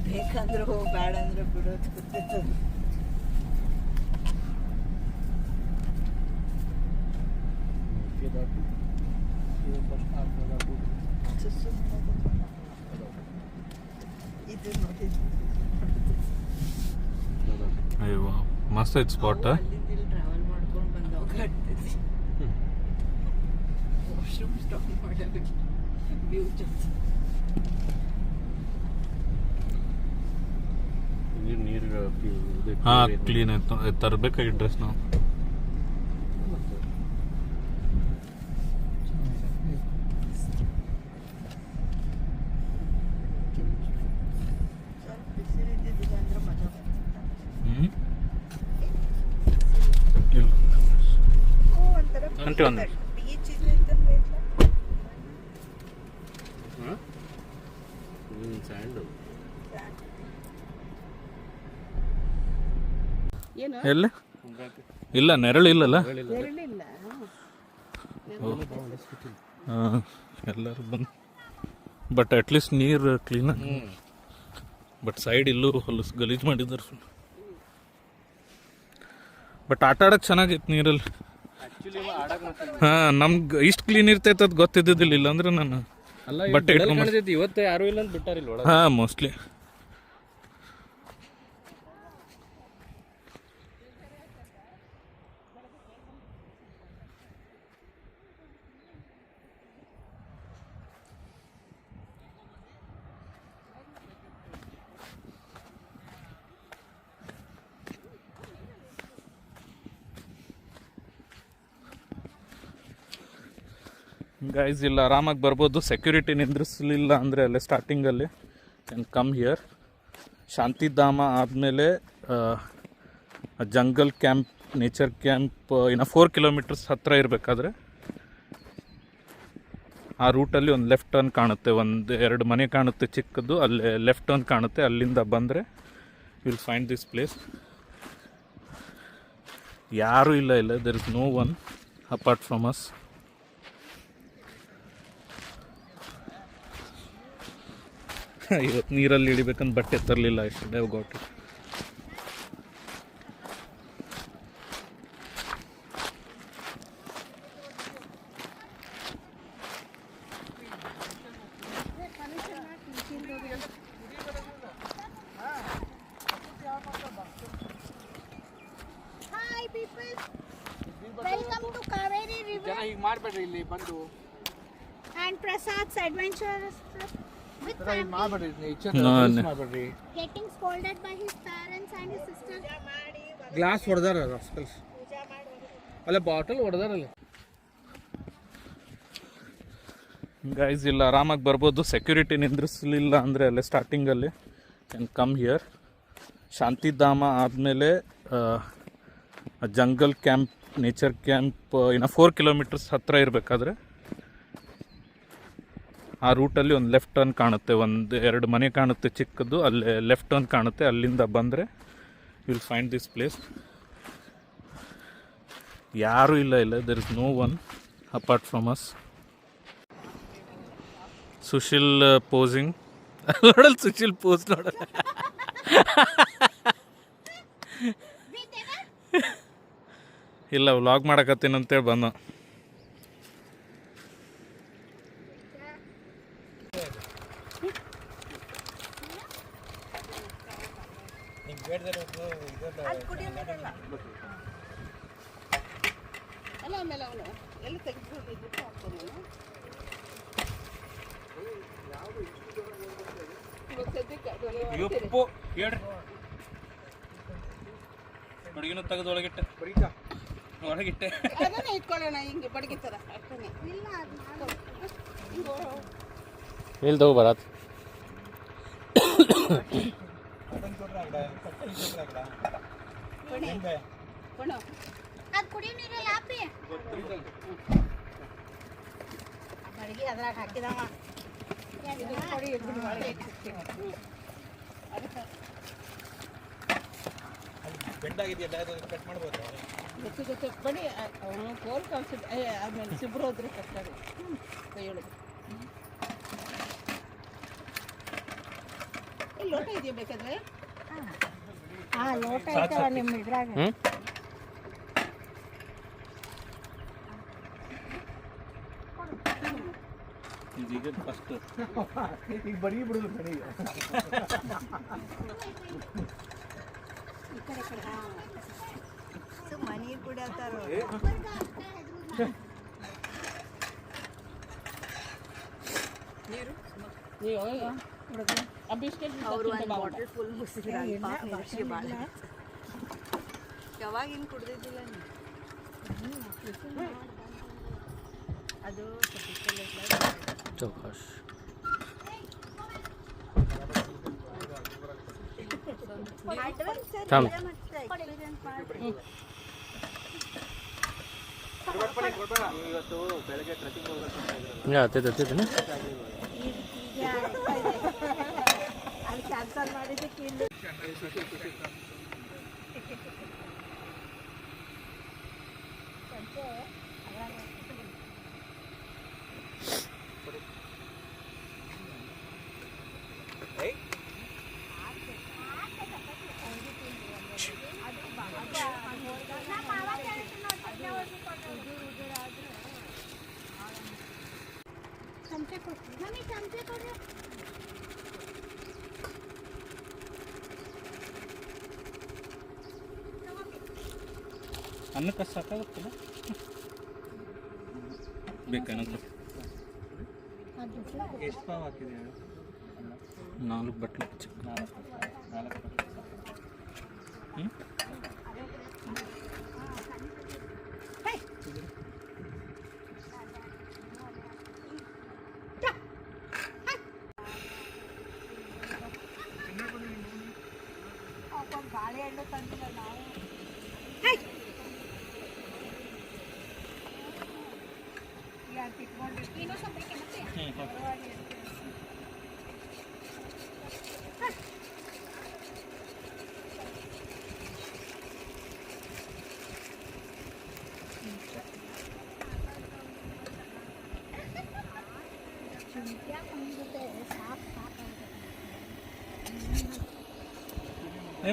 ಬೇಕಂದ್ರೆ ಹೋಗಿ ಬೇಡ ಅಂದ್ರೆ ಬಿಡೋದು ಗೊತ್ತಿತ್ತು. ಇದು ನೋಡಿ ಅಯ್ಯೋ ಮಸ್ತ್ ಐತಿ ಸ್ಪಾಟ್. ಅಲ್ಲಿಂದ ಇಲ್ಲಿ ಟ್ರಾವೆಲ್ ಮಾಡ್ಕೊಂಡು ಬಂದವಾಗ ಕಾಡ್ತೈತಿ. ವಾಶ್ರೂಮ್ ಸ್ಟಾಪ್ ಮಾಡೋದು ವ್ಯೂ ನೀರು ಹಾ ಕ್ಲೀನ್ ಆಯ್ತು. ತರ್ಬೇಕಾಗಿ ಡ್ರೆಸ್ ನಾವು. ಸ್ವಲ್ಪ ಬಿಸಿಲಿದ್ದಿದ್ದಿಲ್ಲ ಅಂದ್ರೆ ಮಜಾ ಬರ್ತಿತ್ತು. ಇಲ್ಲ ಓ ಒಂಥರ ಆಂಟಿ ಒಂದು ಬೀಚ್ ಇದ್ದಂಗೆ ಐತ್ಲ. ಸ್ಯಾಂಡು ಎಲ್ಲಿ ಇಲ್ಲ ನೆರಳು ಇಲ್ಲಲ್ಲ. ಎರಡಿಲ್ಲ ಎಲ್ಲರೂ ಬಂದು ಬಟ್ ಅಟ್ಲೀಸ್ಟ್ ನೀರು ಕ್ಲೀನ್. ಬಟ್ ಸೈಡ್ ಇಲ್ಲೂ ಹೊಲಸು ಗಲೀಜು ಮಾಡಿದ್ದಾರೆ ಸುಮ್ಮನೆ. ಬಟ್ ಆಟ ಆಡೋಕೆ ಚೆನ್ನಾಗೈತೆ ನೀರಲ್ಲಿ. ಹಾಂ ನಮ್ಗೆ ಇಷ್ಟು ಕ್ಲೀನ್ ಇರ್ತೈತೆ ಅದು ಗೊತ್ತಿದ್ದಿದ್ದಿಲ್ಲ. ಇಲ್ಲಾಂದ್ರೆ ನಾನು ಬಟ್ಟೆ ಇಟ್ಕೊಂಡು ಇವತ್ತು ಯಾರು ಇಲ್ಲ ಅಂತ ಬಿಟ್ಟಾರಿಲ್ಲ ಒಳಗೆ. ಹಾಂ ಮೋಸ್ಟ್ಲಿ. ಗೈಸ್ ಇಲ್ಲ ಆರಾಮಾಗಿ ಬರ್ಬೋದು. ಸೆಕ್ಯೂರಿಟಿ ನಿಂದ್ರಿಸಲಿಲ್ಲ ಅಂದರೆ ಅಲ್ಲೇ ಸ್ಟಾರ್ಟಿಂಗಲ್ಲಿ ಕ್ಯಾನ್ ಕಮ್ ಹಿಯರ್. ಶಾಂತಿಧಾಮ ಆದಮೇಲೆ ಜಂಗಲ್ ಕ್ಯಾಂಪ್, ನೇಚರ್ ಕ್ಯಾಂಪ್ ಇನ್ನು 4 ಕಿಲೋಮೀಟರ್ಸ್ ಹತ್ತಿರ ಇರಬೇಕಾದ್ರೆ ಆ ರೂಟಲ್ಲಿ ಒಂದು ಲೆಫ್ಟ್ ಟರ್ನ್ ಕಾಣುತ್ತೆ. 1-2 ಮನೆ ಕಾಣುತ್ತೆ ಚಿಕ್ಕದು. ಅಲ್ಲೇ ಲೆಫ್ಟ್ ಟರ್ನ್ ಕಾಣುತ್ತೆ. ಅಲ್ಲಿಂದ ಬಂದರೆ ವಿಲ್ ಫೈಂಡ್ ದಿಸ್ ಪ್ಲೇಸ್. ಯಾರೂ ಇಲ್ಲ there is no one apart from us. ಇವತ್ತು ನೀರಲ್ಲಿ ಇಳಿಬೇಕಂತ ಬಟ್ಟೆ ತರಲಿಲ್ಲ. I should have got it. Hi people, welcome to Kaveri River ಈಗ ಮಾಡಬೇಡ್ರಿ ಇಲ್ಲಿ ಬಂದು and Prasad's Adventures with ಈಗ family. ಮಾಡಬೇಡ್ರಿ ನೇಚರ್ No, no. ಮಾಡಬೇಡ್ರಿ. Getting scolded by his parents and his sister. Glass ಹೊಡೆದಾರ ರಾಸ್ಕಲ್ಸ್. ಅಲ್ಲ ಬಾಟಲ್ ಹೊಡೆದಾರಲ್ಲ. ಗೈಸ್ ಇಲ್ಲ ಆರಾಮಾಗಿ ಬರ್ಬೋದು. ಸೆಕ್ಯೂರಿಟಿ ನಿಂದ್ರಿಸಲಿಲ್ಲ ಅಂದರೆ ಅಲ್ಲೇ ಸ್ಟಾರ್ಟಿಂಗಲ್ಲಿ ಕ್ಯಾನ್ ಕಮ್ ಹಿಯರ್. ಶಾಂತಿಧಾಮ ಆದಮೇಲೆ ಜಂಗಲ್ ಕ್ಯಾಂಪ್, ನೇಚರ್ ಕ್ಯಾಂಪ್ ಇನ್ನು 4 ಕಿಲೋಮೀಟರ್ಸ್ ಹತ್ತಿರ ಇರಬೇಕಾದ್ರೆ ಆ ರೂಟಲ್ಲಿ ಒಂದು ಲೆಫ್ಟ್ ಟರ್ನ್ ಕಾಣುತ್ತೆ, ಒಂದು 2 ಮನೆ ಕಾಣುತ್ತೆ ಚಿಕ್ಕದು, ಅಲ್ಲೇ ಲೆಫ್ಟ್ ಟರ್ನ್ ಕಾಣುತ್ತೆ. ಅಲ್ಲಿಂದ ಬಂದರೆ you will find this place. ಯಾರೂ ಇಲ್ಲ, there is no one apart from us. Sushil posing ನೋಡಲ್, ಸುಶೀಲ್ ಪೋಸ್ ನೋಡಲ್ಲ. ಇಲ್ಲ, ವ್ಲಾಗ್ ಮಾಡಕತ್ತೀನಂತೇಳಿ ಬಂದ. ಅಲ್ಲ ಆಮೇಲೆ ಅವನು ಎಲ್ಲ ತೆಗೆದು ಹಾಕ್ತಾನೆ. ಹುಡುಗಿನ ತೆಗೆದು ಒಳಗಿಟ್ಟೆ, ಒಳಗಿಟ್ಟೆ. ಅದನ್ನೇ ಇಟ್ಕೊಳ್ಳೋಣ ಹಿಂಗೆ ಬಡಗಿ ಥರ ಅಷ್ಟೇ. ಇಲ್ಲ ಎಲ್ಲಿ ತಗೋ ಬರತ್ ಅದು ಕುಡಿಯೋ ನೀರಲ್ಲ ಆಪಿ ಬಡಗಿ ಅದ್ರಾಗ ಹಾಕಿದವ ಜೊತೆ ಬಡಿ ಅವನು ಕೋಲ್ ಕಲ್ಸಿದ್ ಆಮೇಲೆ ಸಿಬ್ರು ಹೋದ್ರೆ ಕಟ್ಟಾಡಿ ಕೈಯೊಳಗೆ. ಇಲ್ಲಿ ಲೋಟ ಇದೆಯಾ ಬೇಕಾದ್ರೆ? ಲೋಟ ಐತವ ನಿಮ್ಮ ಇದ್ರಾಗ. ಇದೀಗ ಫಸ್ಟ್ ಈಗ ಬಡಗಿ ಬಿಡೋದು ಕಡೆ. ಮನಿ ಕುಡಿಯತ್ತಾರ. ನೀರು ನೀವು ಆ ಬಿಸ್ಕೆಟ್ ಅವರು ಒಂದು ಬಾಟಲ್ ಫುಲ್ ಮುಗಿಸಿದ್ರ. ಯಾವಾಗಿನ ಕುಡ್ದಿದ್ದಿಲ್ಲ ನೀವು? ಅದು ಚೌಕಾಶ್ ಹತ್ತೈತೇನೆ. ಅಲ್ಲಿ ಕ್ಯಾನ್ಸಲ್ ಮಾಡಿದ್ದಕ್ಕೆ ಇಲ್ಲಿ ಚಮಚೆ ಕೊಡ್ರಿ ಮಮ್ಮಿ, ಚಮಚೆ ಕೊಡ್ರಿ. ಅನ್ನಕ್ಕೆ ಸಾಕಾಗುತ್ತಲ್ಲ, ಬೇಕೇನಂತ. ಎಷ್ಟು ಪಾವ್ ಹಾಕಿದೆ? 4 ಬಟ್ಲು ಚಿಕ್ಕ. 4 ಬಾಳೆಹಣ್ಣು ತಂದಿಲ್ಲ ನಾವು.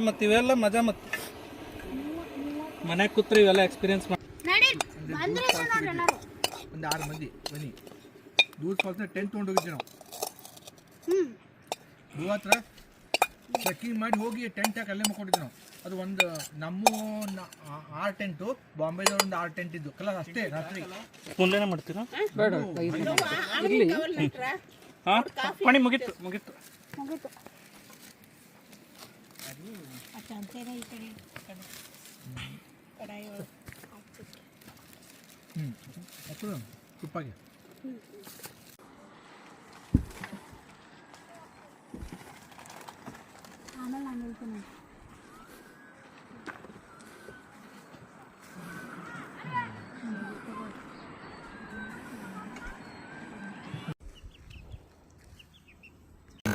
ಮತ್ತು ಇವೆಲ್ಲ ಮಜಾ, ಮತ್ತು ಮನೆಗೆ ಕೂತ್ರೆ ಇವೆಲ್ಲ ಎಕ್ಸ್ಪೀರಿಯನ್ಸ್ ಮಾಡಿ. ಒಂದು 6 ಮಂದಿ ಬನ್ನಿ. ದೂದ್ ಫಾಲ್ಸ್ನ ಟೆಂಟ್ ತೊಗೊಂಡೋಗಿದ್ವಿ ನಾವು. ಗೋವಾ ಹತ್ರ ಟ್ರೆಕ್ಕಿಂಗ್ ಮಾಡಿ ಹೋಗಿ ಟೆಂಟ್ ಹಾಕಿ ಅಲ್ಲೇ ಮಕ್ಕೊಂಡಿದ್ವಿ ನಾವು. ಅದು ಒಂದು ನಮ್ಮ 6 ಟೆಂಟು, ಬಾಂಬೆದವ್ರು ಒಂದು 6 ಟೆಂಟ್ ಇದ್ದು ಕಲ ಅಷ್ಟೇ. ರಾತ್ರಿ ಮುಂದೆನೇ ಮಾಡ್ತೀರಾ? ಬೇಡ ಹಾಂ, ಪಣಿ ಮುಗೀತು ಮುಗೀತು. ತುಪ್ಪಾಗೆ ಆಮೇಲೆ ನಾನು ಹೇಳ್ತೀನಿ.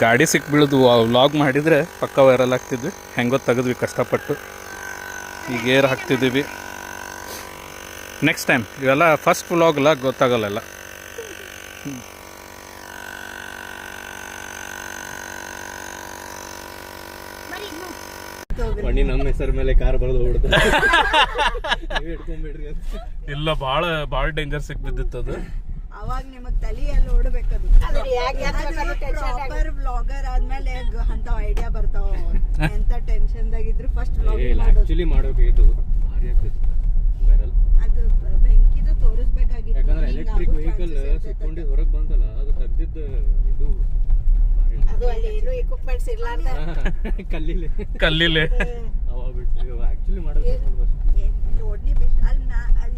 ಗಾಡಿ ಸಿಕ್ಬೀಳೋದು ವ್ಲಾಗ್ ಮಾಡಿದರೆ ಪಕ್ಕ ವೈರಲ್ ಆಗ್ತಿದ್ವಿ. ಹೆಂಗೋ ತೆಗೆದ್ವಿ ಕಷ್ಟಪಟ್ಟು. ಈಗ ಏರ್ ಹಾಕ್ತಿದ್ದೀವಿ. ನೆಕ್ಸ್ಟ್ ಟೈಮ್ ಇವೆಲ್ಲ ಫಸ್ಟ್ ವ್ಲಾಗಲ್ಲ, ಗೊತ್ತಾಗಲ್ಲ. ಮಣ್ಣಿ ನಮ್ಮ ಹೆಸರು ಮೇಲೆ ಕಾರ್ ಬರೋದು ಹೊಡ್ದು ಇಟ್ಕೊಂಡ್ಬಿಡ್ರಿ ಅಂತ. ಇಲ್ಲ, ಭಾಳ ಡೇಂಜರ್ ಸಿಕ್ಬಿದ್ದಿತ್ತು ಅದು. ಅವಾಗ ನಿಮಗ್ ತಲಿ ಎಲ್ಲ ಓಡಬೇಕದು. ಪ್ರಾಪರ್ ವ್ಲಾಗರ್ ಆದ್ಮೇಲೆ ಅಂತ ಐಡಿಯಾ ಬರ್ತಾವ. ಎಂತ ಟೆನ್ಷನ್ ದಾಗಿದ್ರು ಫಸ್ಟ್ ವ್ಲಾಗ್ ಆಕ್ಚುಲಿ ಮಾಡಬೇಕಿತ್ತು, ಭಾರಿ ಆಗ್ತಿತ್ತು ವೈರಲ್. ಅದು ಬೆಂಕಿದು ತೋರಿಸ್ಬೇಕಾಗಿತ್ತು. ಯಾಕಂದ್ರೆ ಎಲೆಕ್ಟ್ರಿಕ್ ವೆಹಿಕಲ್ ಸಿಕ್ಕೊಂಡು ಹೊರಗೆ ಬಂತಲ್ಲ, ಅದು ತೆಗ್ದಿದ್ದ ಇದು ಅದು ಅಲ್ಲಿ ಏನು ಎಕ್ವಿಪ್ಮೆಂಟ್ಸ್ ಇರ್ಲಾರ್ದ ಕಲ್ಲಿಲೆ ಅವ ಬಿಟ್ಟು ಆಕ್ಚುಲಿ ಮಾಡಬೇಕು. ಲೋಡ್ನಿ ಬಿಟ್ಟು ಅಲ್ಲಿ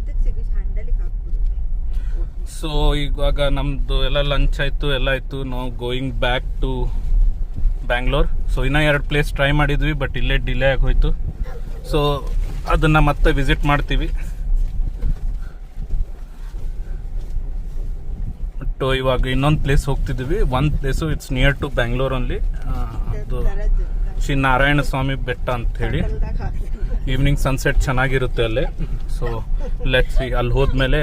ಇದಕ್ಕೆ ಸಿಗುತ್ತೆ, ಹ್ಯಾಂಡಲಿಗೆ ಹಾಕ್ಬೋದು. ಸೊ ಇವಾಗ ನಮ್ಮದು ಎಲ್ಲ ಲಂಚ್ ಆಯಿತು, ಎಲ್ಲ ಆಯಿತು. ನಾವು going back to Bangalore. So ಇನ್ನೂ 2 ಪ್ಲೇಸ್ ಟ್ರೈ ಮಾಡಿದ್ವಿ, ಬಟ್ ಇಲ್ಲೇ ಡಿಲೇ ಆಗೋಯ್ತು. ಸೊ ಅದನ್ನು ಮತ್ತೆ ವಿಸಿಟ್ ಮಾಡ್ತೀವಿ. ಬಟ್ ಇವಾಗ ಇನ್ನೊಂದು ಪ್ಲೇಸ್ ಹೋಗ್ತಿದ್ದೀವಿ. ಒಂದು place it's near to Bangalore only. ಅದು ಶ್ರೀ ನಾರಾಯಣ ಸ್ವಾಮಿ ಬೆಟ್ಟ ಅಂತ ಹೇಳಿ. ಈವ್ನಿಂಗ್ ಸನ್ಸೆಟ್ ಚೆನ್ನಾಗಿರುತ್ತೆ ಅಲ್ಲಿ. ಸೊ ಲೆಟ್ಸ್ ಸಿ, ಅಲ್ಲಿ ಹೋದ್ಮೇಲೆ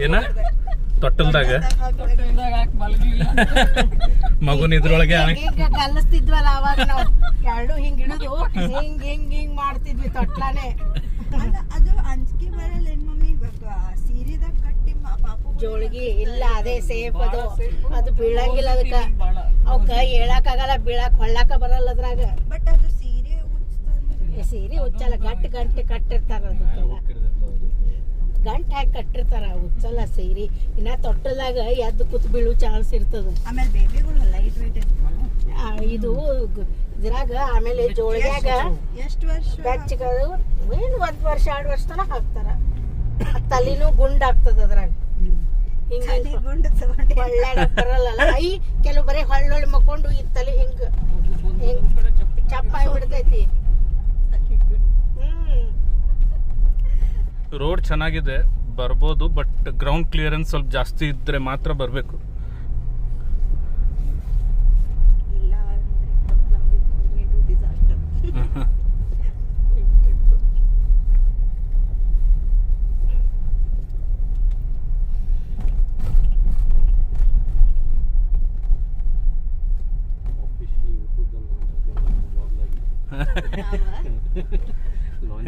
ಏನ ತೊಟ್ಟಲ್ದಾಗ ಮಗುನ ಇದ್ರೊಳಗೆ ಕಲಿಸ್ತಿದ್ವಲ್ಲ ಅವಾಗ ನಾವು. ಎರಡು ಹಿಂಗ್ ಹಿಡಿದು ಹಿಂಗ್ ಮಾಡ್ತಿದ್ವಿ ತೊಟ್ಲಾನೆ. ಅದು ಅಂಜಿಕೆ ಬರಲ್ಲ ಏನ್ ಮಮ್ಮಿ? ಸೀರೆದಾಗ ಕಟ್ಟಿ ಪಾಪು ಜೋಳಿಗೆ ಇಲ್ಲ, ಅದೇ ಸೇಫ್ ಅದು. ಅದು ಬೀಳಂಗಿಲ್ಲ ಅದಕ್ಕ. ಅವಕ್ಕ ಹೇಳಕ್ಕಾಗಲ್ಲ, ಬೀಳಕ್ ಹೊಳ್ಳಾಕ ಬರಲ್ಲ ಅದ್ರಾಗ. ಬಟ್ ಅದು ಸೀರೆ ಉಚ್ಚಲ್ಲ, ಗಂಟೆ ಕಟ್ಟಿರ್ತಾರ. ಅದಕ್ಕೆಲ್ಲ ಗಂಟೆ ಹಾಕಿ ಕಟ್ಟಿರ್ತಾರ, ಉಚ್ಚಲ್ಲ ಸೀರೆ. ಇನ್ನ ತೊಟ್ಟದಾಗ ಎದ್ದು ಕೂತ್ ಬೀಳು ಚಾನ್ಸ್ ಇರ್ತದ. ಆಮೇಲೆ ಬೇಬಿಗಳು ಲೈಟ್ ವೇಟ್ ಇದು ಇದ್ರಾಗ. ಆಮೇಲೆ ಜೋಳಿಗ್ಯಾಗ ಎಷ್ಟು ವರ್ಷ ಬೆಚ್ಚಗದು ಏನು 1 ವರ್ಷ 2 ವರ್ಷ ತನಕ ಹಾಕ್ತಾರ. ತಲಿನೂ ಗುಂಡ್ ಆಗ್ತದ ಅದ್ರಾಗ. ಹಿಂಗ ಹೊಳ್ಳಾಡಕ್ ಬರಲ್ಲ. ಐ ಕೆಲವು ಬರೀ ಹೊಳ್ಳೊಳ್ಳಿ ಮಕ್ಕೊಂಡು ಈ ತಲೆ ಹಿಂಗ ಚಪ್ಪಾಗಿ ಬಿಡ್ತೈತಿ. ರೋಡ್ ಚೆನ್ನಾಗಿದೆ, ಬರ್ಬೋದು. ಬಟ್ ಗ್ರೌಂಡ್ ಕ್ಲಿಯರೆನ್ಸ್ ಸ್ವಲ್ಪ ಜಾಸ್ತಿ ಇದ್ರೆ ಮಾತ್ರ ಬರಬೇಕು. ಇಲ್ಲ ಅಂದ್ರೆ ಡಿಸಾಸ್ಟರ್.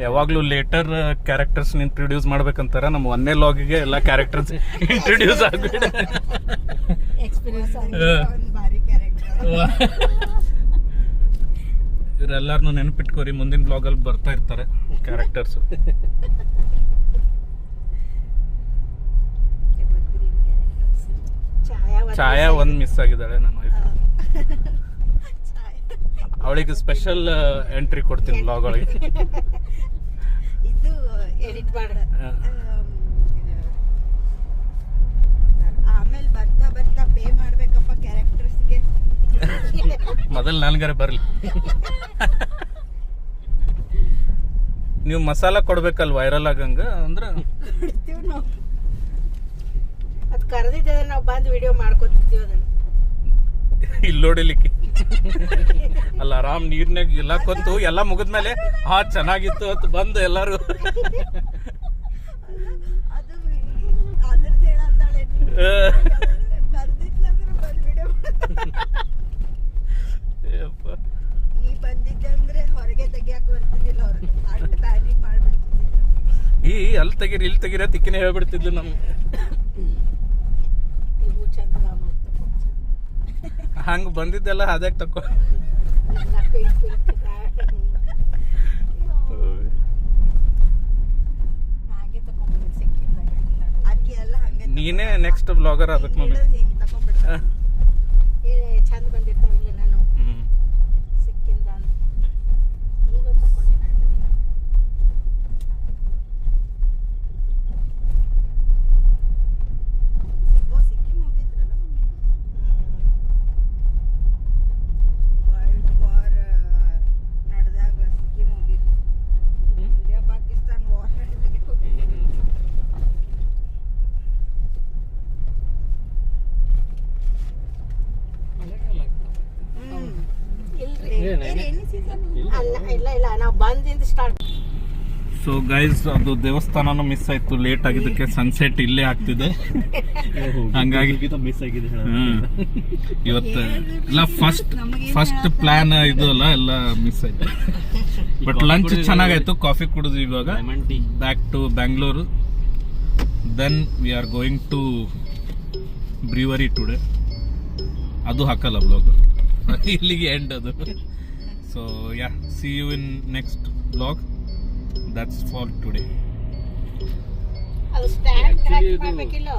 ಯಾವಾಗ್ಲೂ ಲೇಟರ್ ಕ್ಯಾರೆಕ್ಟರ್ಸ್ ಇಂಟ್ರೊಡ್ಯೂಸ್ ಮಾಡ್ಬೇಕಂತಾರ. ನಮ್ಮ 1ನೇ ಲಾಗಿಗೆ ಎಲ್ಲ ಕ್ಯಾರೆಕ್ಟರ್ಸ್ ಇಂಟ್ರೊಡ್ಯೂಸ್ ಆಗ್ಬಿಡ. ಭಾರಿ ಕ್ಯಾರೆಕ್ಟರ್. ಇವರೆಲ್ಲಾರನು ನೆನಪಿಟ್ಕೋರಿ, ಮುಂದಿನ ಬ್ಲಾಗಲ್ಲಿ ಬರ್ತಾ ಇರ್ತಾರೆ ಕ್ಯಾರೆಕ್ಟರ್ಸ್. ಛಾಯಾ ಒಂದು ಮಿಸ್ ಆಗಿದ್ದಾಳೆ ನನ್ನ ವೈಫ್. ಅವಳಿಗೆ ಸ್ಪೆಷಲ್ ಎಂಟ್ರಿ ಕೊಡ್ತೀನಿ ಬ್ಲಾಗ್ ಒಳಗೆ. ಇದು ಎಡಿಟ್ ಮಾಡ. ಆಮೇಲೆ ಬರ್ತಾ ಪೇ ಮಾಡ್ಬೇಕಪ್ಪ ಕ್ಯಾರೆಕ್ಟರ್ಸ್ಗೆ. ಮೊದಲು ನನ್ಗಾರೆ ಬರ್ಲಿ. ನೀವು ಮಸಾಲ ಕೊಡ್ಬೇಕಲ್ ವೈರಲ್ ಆಗಂಗ ಅಂದ್ರೆ ನಾವು ಅದ್ ಕರೆದಿದ್ದ ನಾವು ಬಂದು ವಿಡಿಯೋ ಮಾಡ್ಕೊತಿದ್ವಿ ಅದನ್ನ. ಇಲ್ಲಿ ನೋಡಿಲಿಕ್ಕೆ ಅಲ್ಲ, ಆರಾಮ್ ನೀರ್ನಾಗ ಎಲ್ಲ ಕೊಂತು ಎಲ್ಲ ಮುಗಿದ್ಮೇಲೆ ಚೆನ್ನಾಗಿತ್ತು ಅಂತ ಬಂದು ಎಲ್ಲಾರು ಅದು ಅದ್ರದ್ದು ಹೇಳತ್ತಾಳೆ. ಬರ್ದಿದ್ಲಂದ್ರೆ ಬಂದು ವಿಡಿಯೋ ನೀ ಬಂದಿದ್ದೆ ಅಂದ್ರೆ ಹೊರಗೆ ತೆಗಿಯಕ್ ಬರ್ತಿದ್ದಿಲ್ಲ ಅವ್ರು. ಅಷ್ಟು ಪ್ಯಾನಿಕ್ ಮಾಡ್ಬಿಡ್ತಿದ್ದಿಲ್ಲ. ಅಲ್ಲಿ ತೆಗೀರಿ ಇಲ್ಲಿ ತೆಗೀರ ತಿಕ್ಕಿನೇ ಹೇಳ್ಬಿಡ್ತಿದ್ಲು ನಮ್ಗೆ. ಇವು ಚಂದ ಹಂಗ ಬಂದಿದ್ದೆಲ್ಲ ಅದ್ಯಾಕೆ ತಕೊ. ಹಾಗೆ ತಕೊಂಡ್ಬಿಡ್ ಸಿಕ್ಕಿದ್ದಾಗ ಅಕ್ಕಿ ಎಲ್ಲ ಹಂಗೆ ನೀನೇ ನೆಕ್ಸ್ಟ್ ಬ್ಲಾಗರ್ ಆಗ್ಬೇಕು ಮಮ್ಮಿ. ಹಿಂಗ್ ತಕೊಂಡ್ಬಿಡ್ತಾರೆ. ಚಂದ ಬಂದಿರ್ತಾವ ಇಲ್ಲಿ ನಾನು ಸಿಕ್ಕಿಂದ ಈಗ ತಕೊಂಡೆ ನಾನು. ಸಿಕ್ಕಿಂ ಹೋಗಿದ್ರಲ್ಲ ಮಮ್ಮಿ? ವರ್ಲ್ಡ್ ವಾರ್ ನಡೆದಾಗ ಸಿಕ್ಕಿಂ ಹೋಗಿದ್ರು. ಇಂಡಿಯಾ ಪಾಕಿಸ್ತಾನ್ ವಾರ್ ನಡೆದಾಗ ಹೋಗಿದ್ರು. ಸೊ ಗೈಸ್ ಅದು ದೇವಸ್ಥಾನನೂ ಮಿಸ್ ಆಯ್ತು ಲೇಟ್ ಆಗಿದ್ದಕ್ಕೆ ಸನ್ಸೆಟ್ ಇಲ್ಲೇ ಆಗ್ತಿದೆ ಹಂಗಾಗಿ ಮಿಸ್ ಆಗಿದೆ ಇವತ್ತು ಎಲ್ಲ ಫಸ್ಟ್ ಪ್ಲಾನ್ ಇದು ಅಲ್ಲ ಎಲ್ಲ ಮಿಸ್ ಆಯ್ತು ಬಟ್ ಲಂಚ್ ಚೆನ್ನಾಗಾಯ್ತು ಕಾಫಿ ಕುಡಿದ್ವಿ ಇವಾಗ lemon tea back to Bangalore then we are going to brewery today ಅದು ಹಾಕಲ್ಲ ಬ್ಲಾಗ್ ಇಲ್ಲಿಗೆ ಎಂಡ್ ಅದು so ya see you in next blog that's for today ಅದು ಸ್ಟ್ಯಾಂಡ್ Actually ಇದು- ಮಾಡ್ಬೇಕಿಲ್ಲ